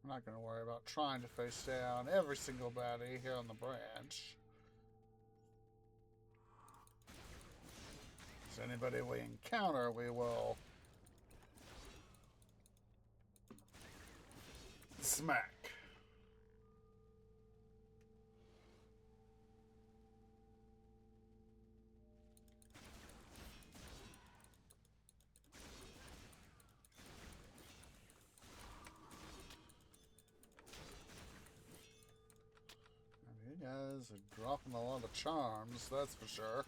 I'm not going to worry about trying to face down every single baddie here on the branch. So anybody we encounter, we will smack. You guys are dropping a lot of charms, that's for sure.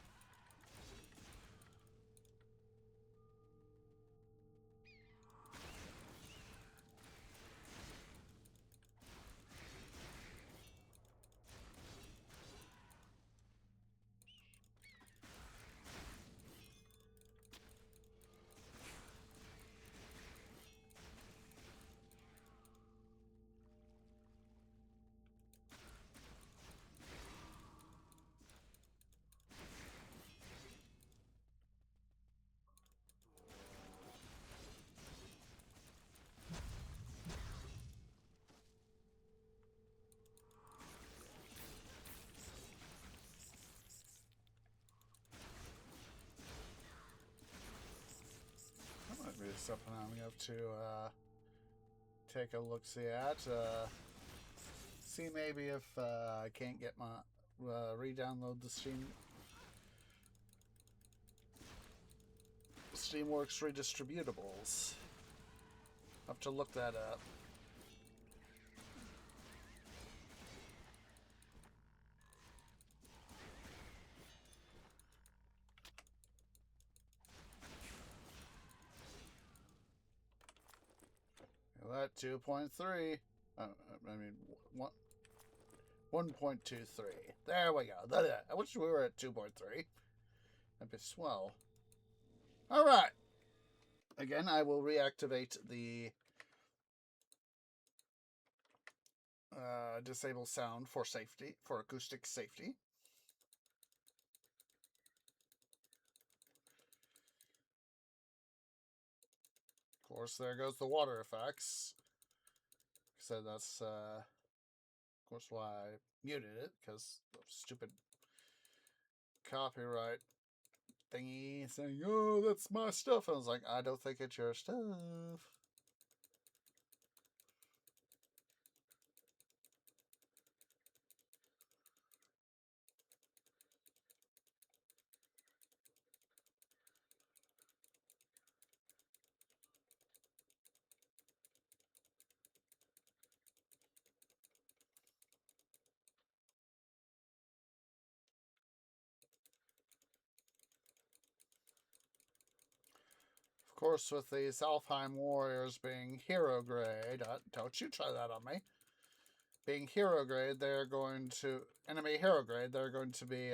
something I'm going to take a look-see at. See maybe if I can't get my re-download the Steamworks redistributables. I'll have to look that up. That 2.3. I mean, 1.23. There we go. I wish we were at 2.3. That'd be swell. All right. Again, I will reactivate the disable sound for safety, for acoustic safety. Of course, there goes the water effects. So that's, of course, why I muted it, because the stupid copyright thingy saying, oh, that's my stuff. I was like, I don't think it's your stuff. Of course, with these Alfheim warriors being hero grade, don't you try that on me. Being hero grade, they're going to, enemy hero grade, they're going to be,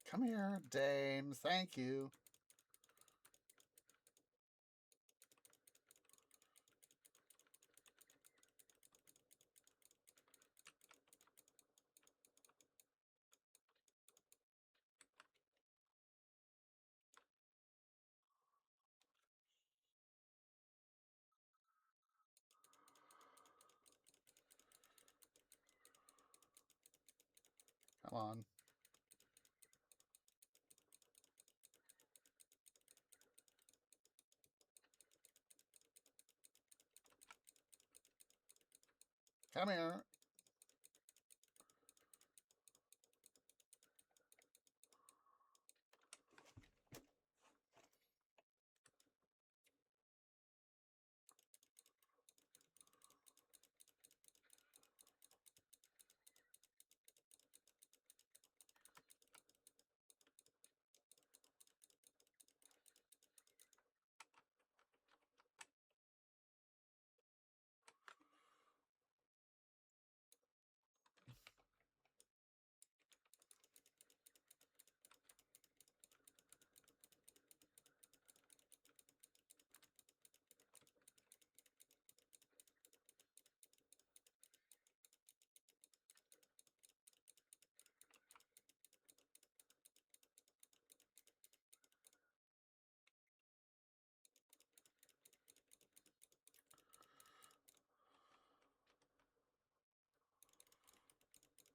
come here, Dame, thank you. Come on. Come here.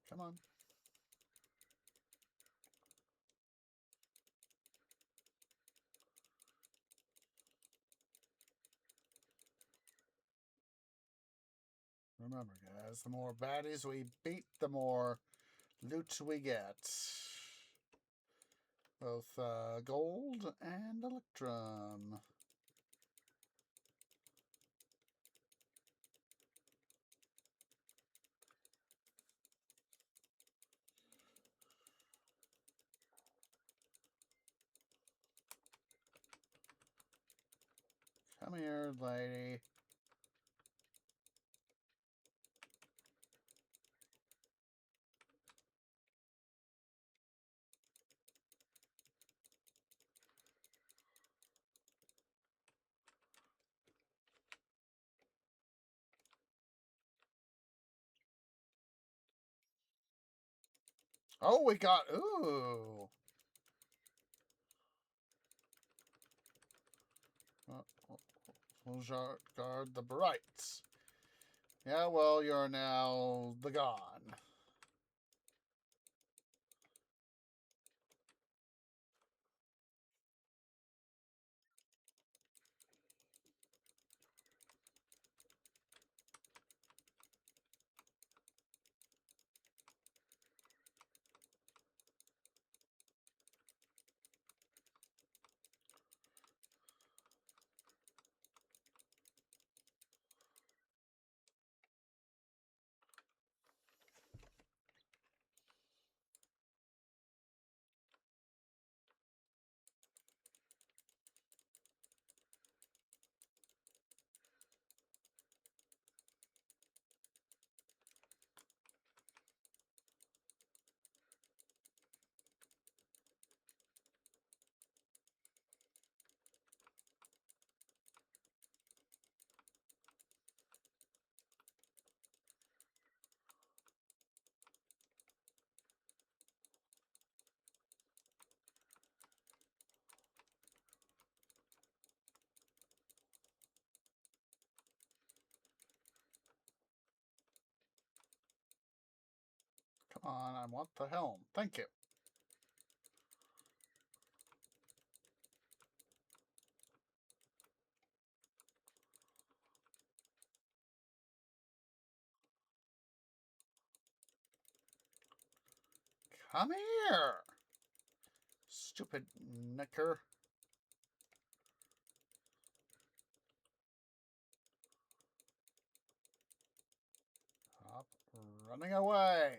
Come on. Remember, guys, the more baddies we beat, the more loot we get. Both gold and electrum. Come here, lady. Oh, we got, ooh. We'll guard the brights. Yeah, well, you're now the god. Come on, I want the helm. Thank you. Come here, stupid knicker. Stop running away.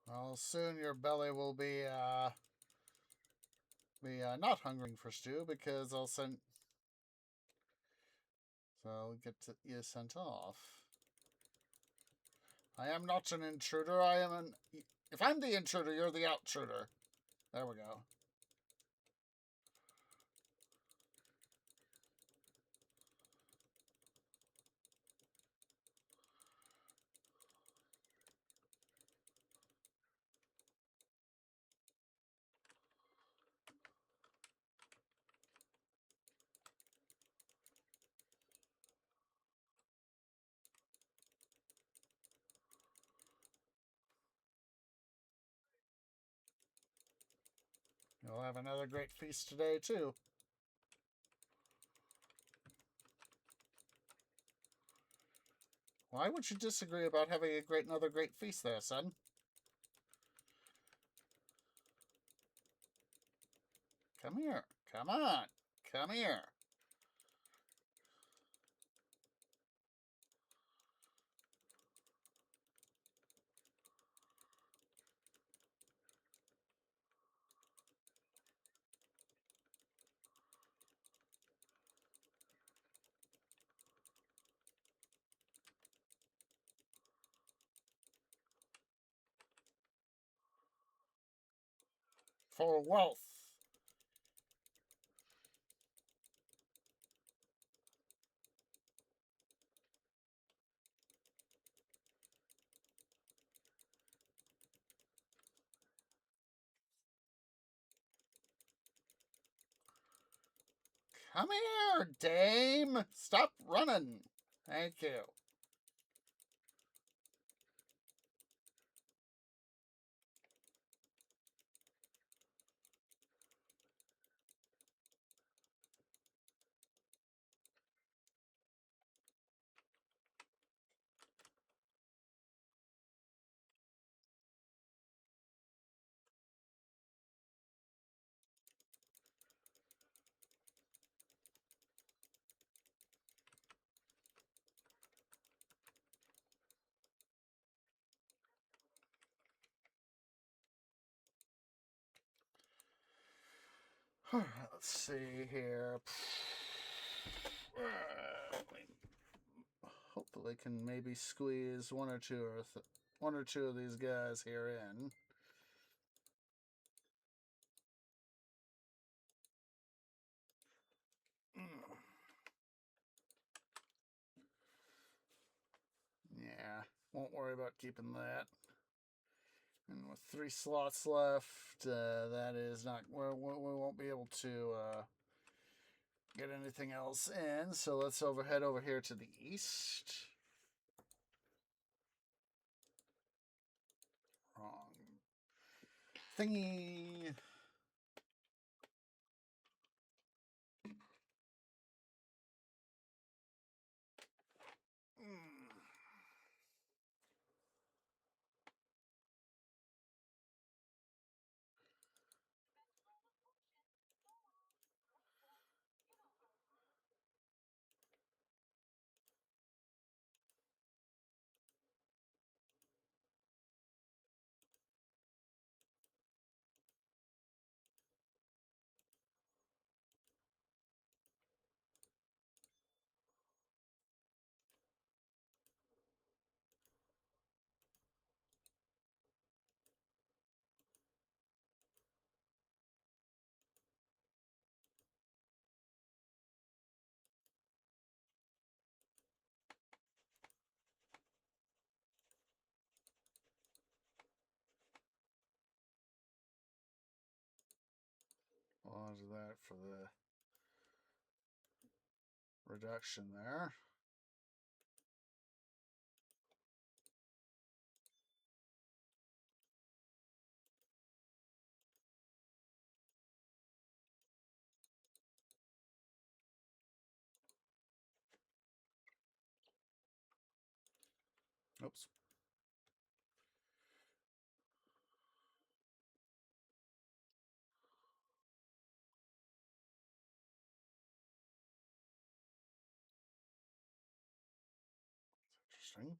Well, soon your belly will be not hungering for stew because I'll send. So I'll get you sent off. I am not an intruder. I am an. If I'm the intruder, you're the outtruder. There we go. You'll have another great feast today, too. Why would you disagree about having another great feast there, son? Come here. Come on. Come here. For wealth. Come here, dame. Stop running. Thank you. All right, let's see here. Hopefully, can maybe squeeze one or two of these guys here in. Yeah, won't worry about keeping that. And with 3 slots left, that is not. We won't be able to get anything else in. So let's head over here to the east. Wrong thingy. I'll do that for the reduction there. Oops. Interesting.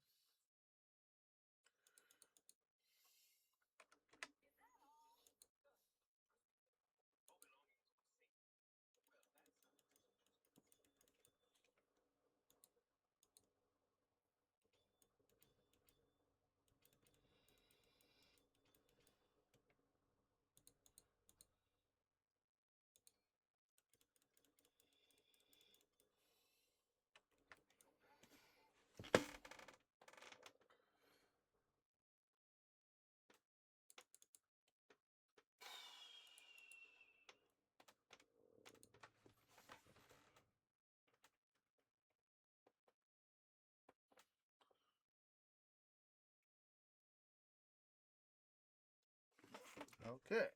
Okay.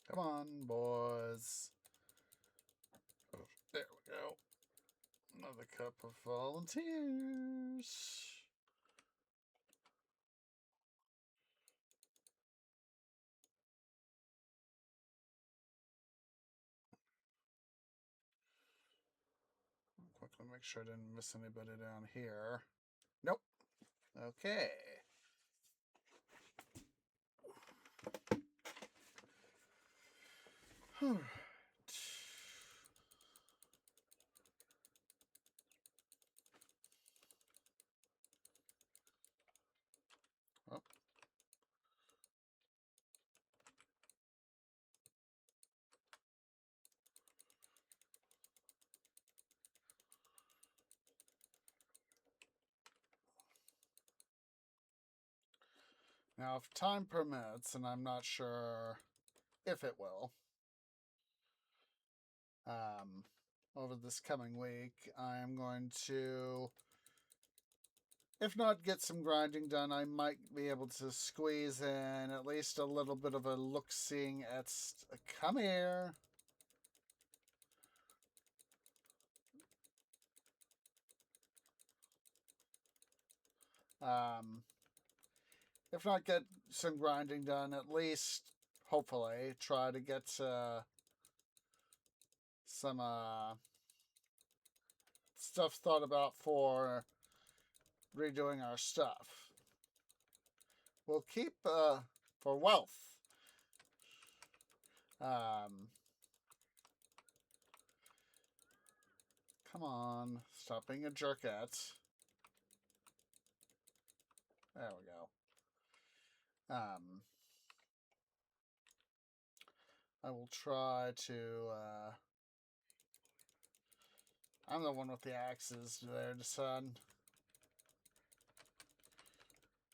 Come on, boys. There we go. Another cup of volunteers. Quickly make sure I didn't miss anybody down here. Nope. Okay. Oh. Now, if time permits, and I'm not sure if it will, over this coming week, I am going to, if not get some grinding done, I might be able to squeeze in at least a little bit of a look-seeing at... Come here! If not get some grinding done, at least, hopefully, try to get some stuff thought about for redoing our stuff. We'll keep for wealth. Come on, stop being a jerkette. There we go. I will try to I'm the one with the axes there, son.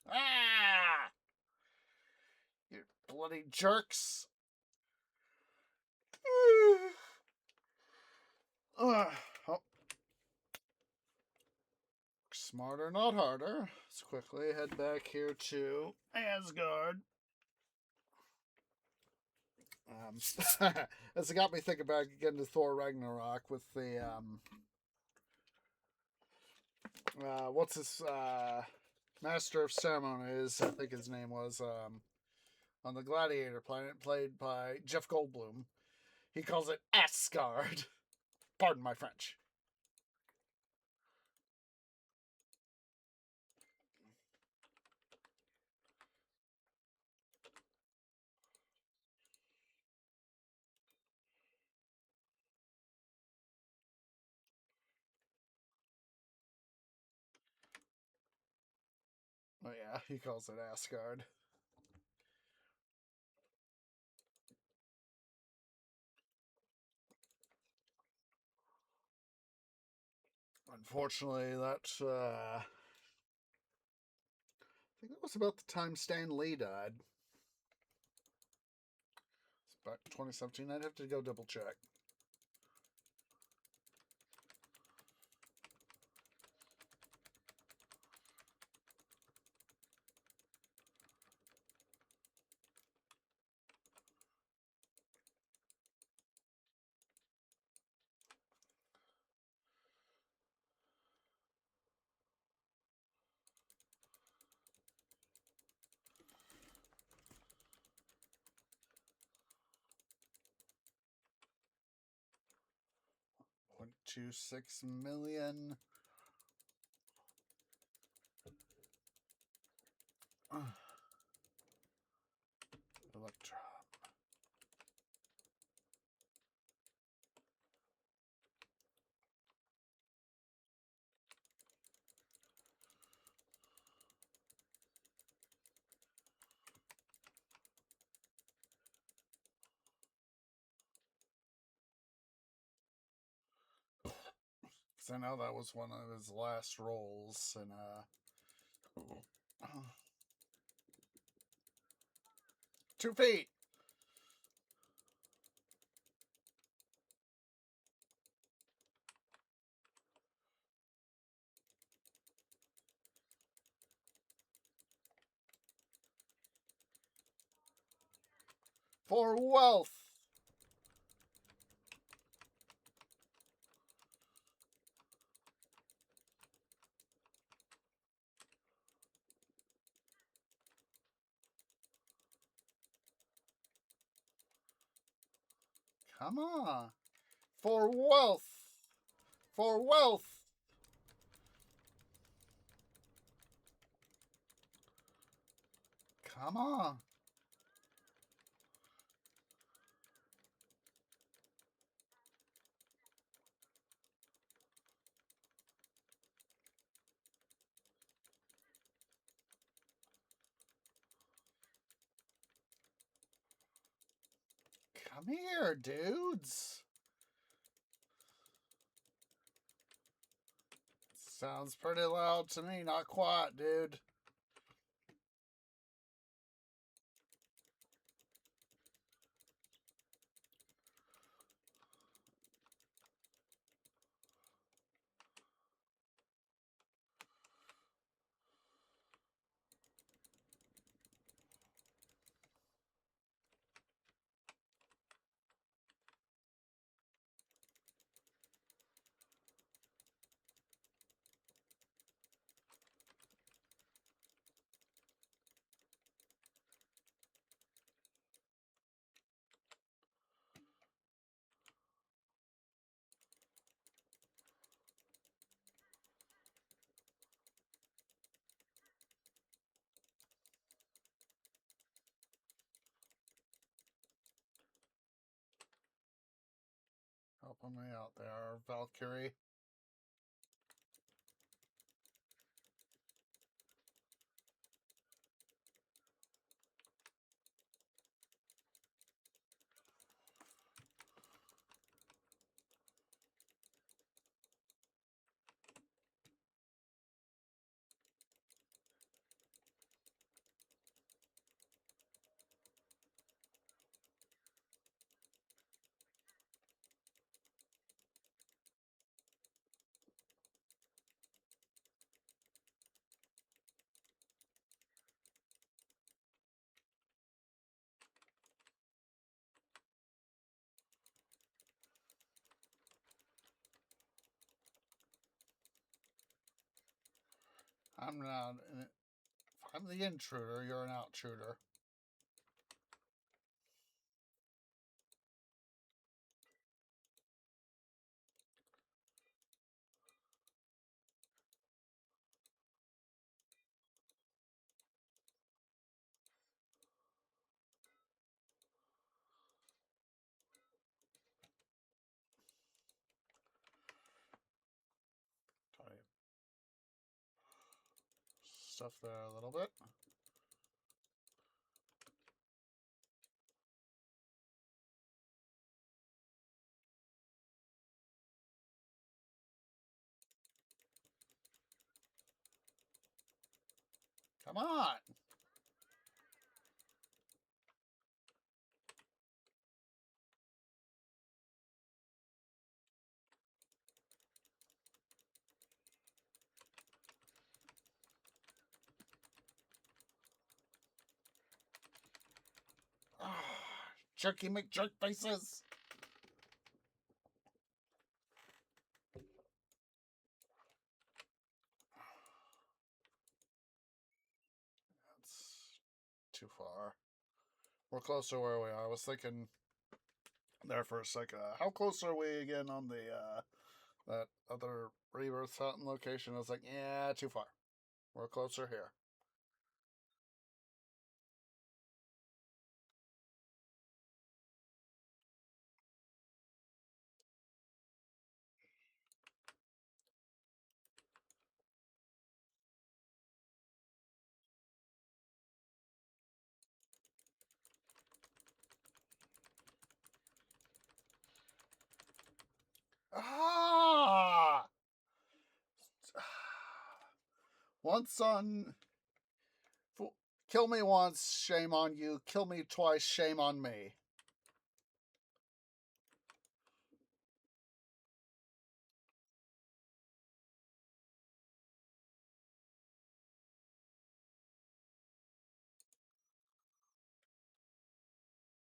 Ah! You bloody jerks. Oh. Smarter, not harder. Let's quickly head back here to Asgard. This got me thinking back again to Thor Ragnarok with the what's his Master of Ceremonies, I think his name was, on the Gladiator planet, played by Jeff Goldblum. He calls it Asgard. Pardon my French. Oh yeah, he calls it Asgard. Unfortunately, that I think that was about the time Stan Lee died. It's back in 2017. I'd have to go double check. $1.26 million. Electron. Because I know that was one of his last roles in 2 feet. For wealth. Come on. For wealth. For wealth. Come on. Come here, dudes. Sounds pretty loud to me. Not quiet, dude. Helping me out there, Valkyrie. I'm not. If I'm the intruder, you're an outtruder. Tight. Stuff there a little bit. Come on. Jerky McJerk faces. That's too far. We're close to where we are. I was thinking there for a second. How close are we again on the that other rebirth fountain location? I was like, yeah, too far. We're closer here. Ah! Once on. Kill me once, shame on you. Kill me twice, shame on me.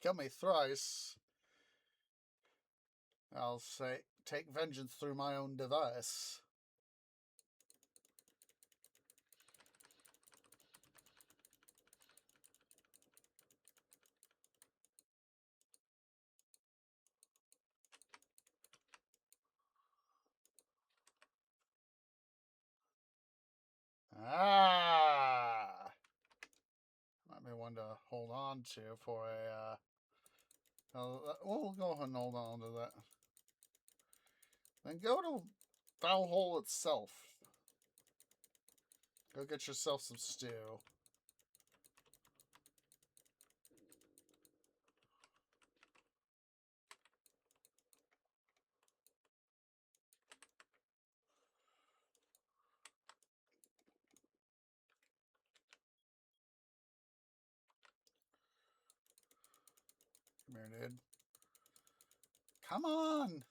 Kill me thrice. I'll say, take vengeance through my own device. Ah! Might be one to hold on to for a, we'll go ahead and hold on to that. Then go to Foulhole itself. Go get yourself some stew. Come here, dude. Come on!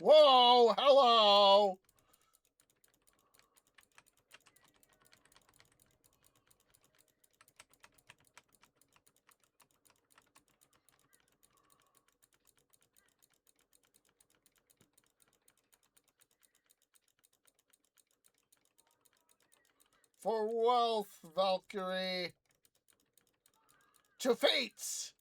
Whoa, hello! For wealth, Valkyrie. To fates!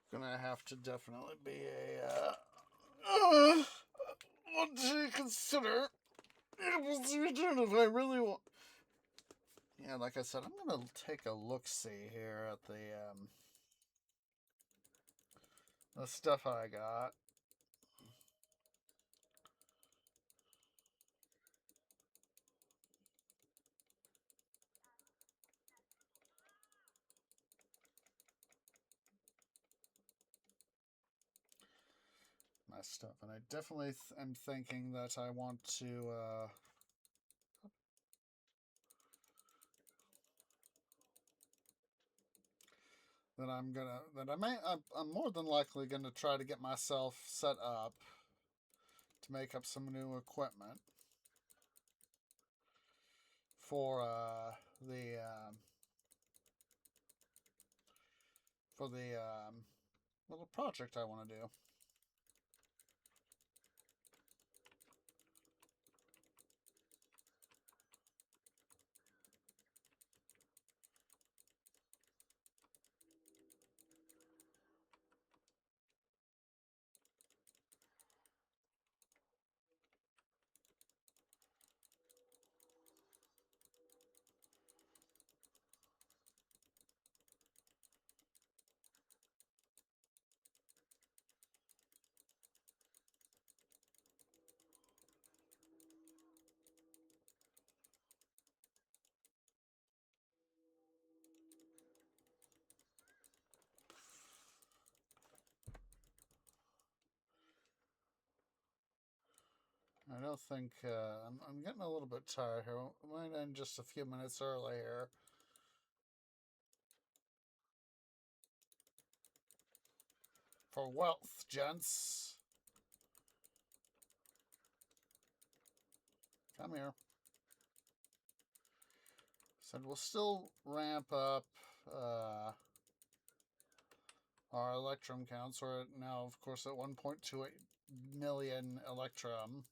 Gonna have to definitely be a what to consider return if I really want. Yeah, like I said, I'm gonna take a look-see here at the stuff I got. My stuff, and I definitely am thinking that I want to I'm more than likely gonna try to get myself set up to make up some new equipment for the little project I want to do. I don't think I'm getting a little bit tired here. I might end just a few minutes early here. For wealth, gents. Come here. So we'll still ramp up our Electrum counts. We're at now, of course, at 1.28 million Electrum.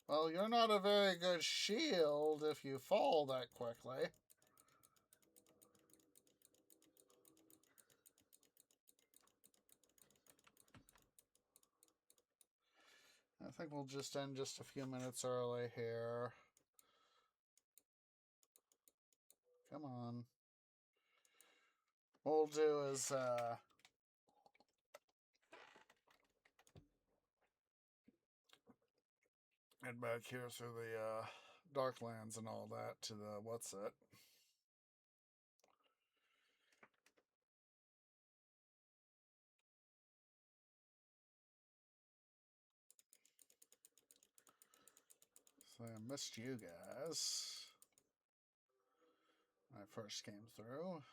Well, you're not a very good shield if you fall that quickly. I think we'll just end just a few minutes early here. Come on. What we'll do is head back here through the Darklands and all that to the what's it. So I missed you guys when I first came through.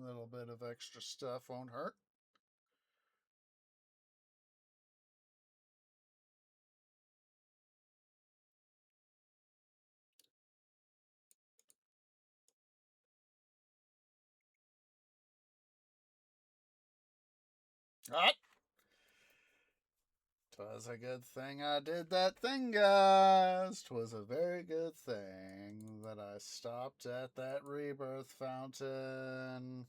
A little bit of extra stuff won't hurt. Ah! 'Twas a good thing I did that thing, guys. 'Twas a very good thing that I stopped at that rebirth fountain.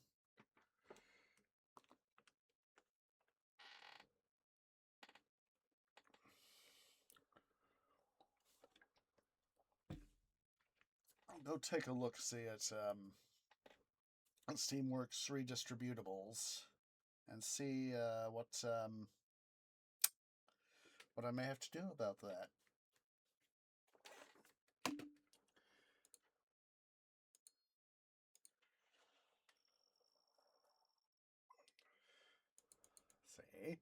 go take a look, see at Steamworks redistributables, and see what I may have to do about that. See,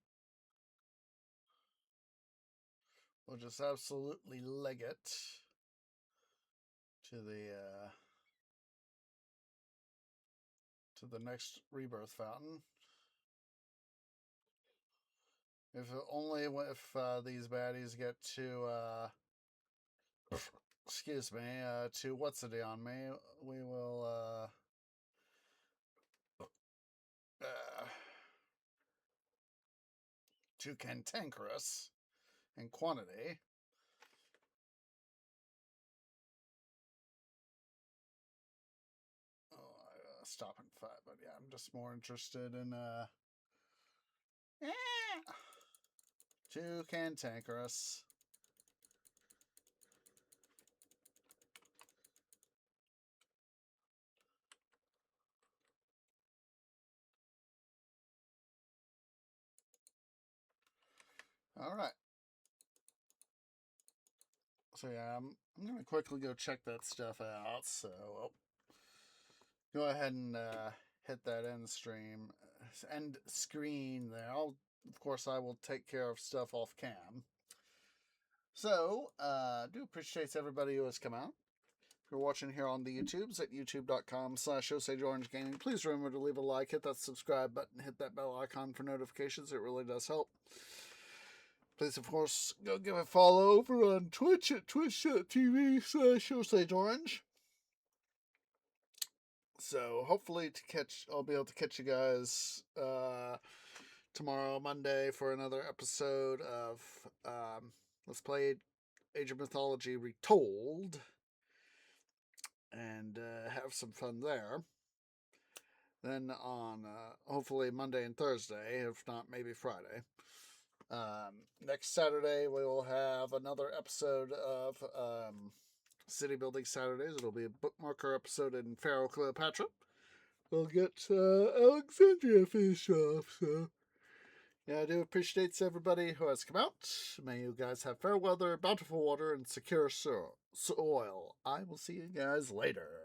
we'll just absolutely leg it to the next rebirth fountain. If only if these baddies get to excuse me, to what's it on me, we will to cantankerous in quantity. Stop and fight, but yeah, I'm just more interested in too cantankerous. All right. So yeah, I'm gonna quickly go check that stuff out. So go ahead and hit that end stream, end screen there. Of course, I will take care of stuff off cam. So, do appreciate everybody who has come out. If you're watching here on the YouTubes at youtube.com/OsageOrangeGaming, please remember to leave a like, hit that subscribe button, hit that bell icon for notifications. It really does help. Please, of course, go give a follow over on Twitch at twitch.tv/OsageOrange. So hopefully I'll be able to catch you guys tomorrow, Monday, for another episode of Let's Play Age of Mythology Retold, and have some fun there. Then on hopefully Monday and Thursday, if not maybe Friday. Next Saturday we will have another episode of City Building Saturdays. It'll be a bookmarker episode in Pharaoh Cleopatra. We'll get Alexandria finished off, so yeah, I do appreciate everybody who has come out. May you guys have fair weather, bountiful water, and secure soil. I will see you guys later.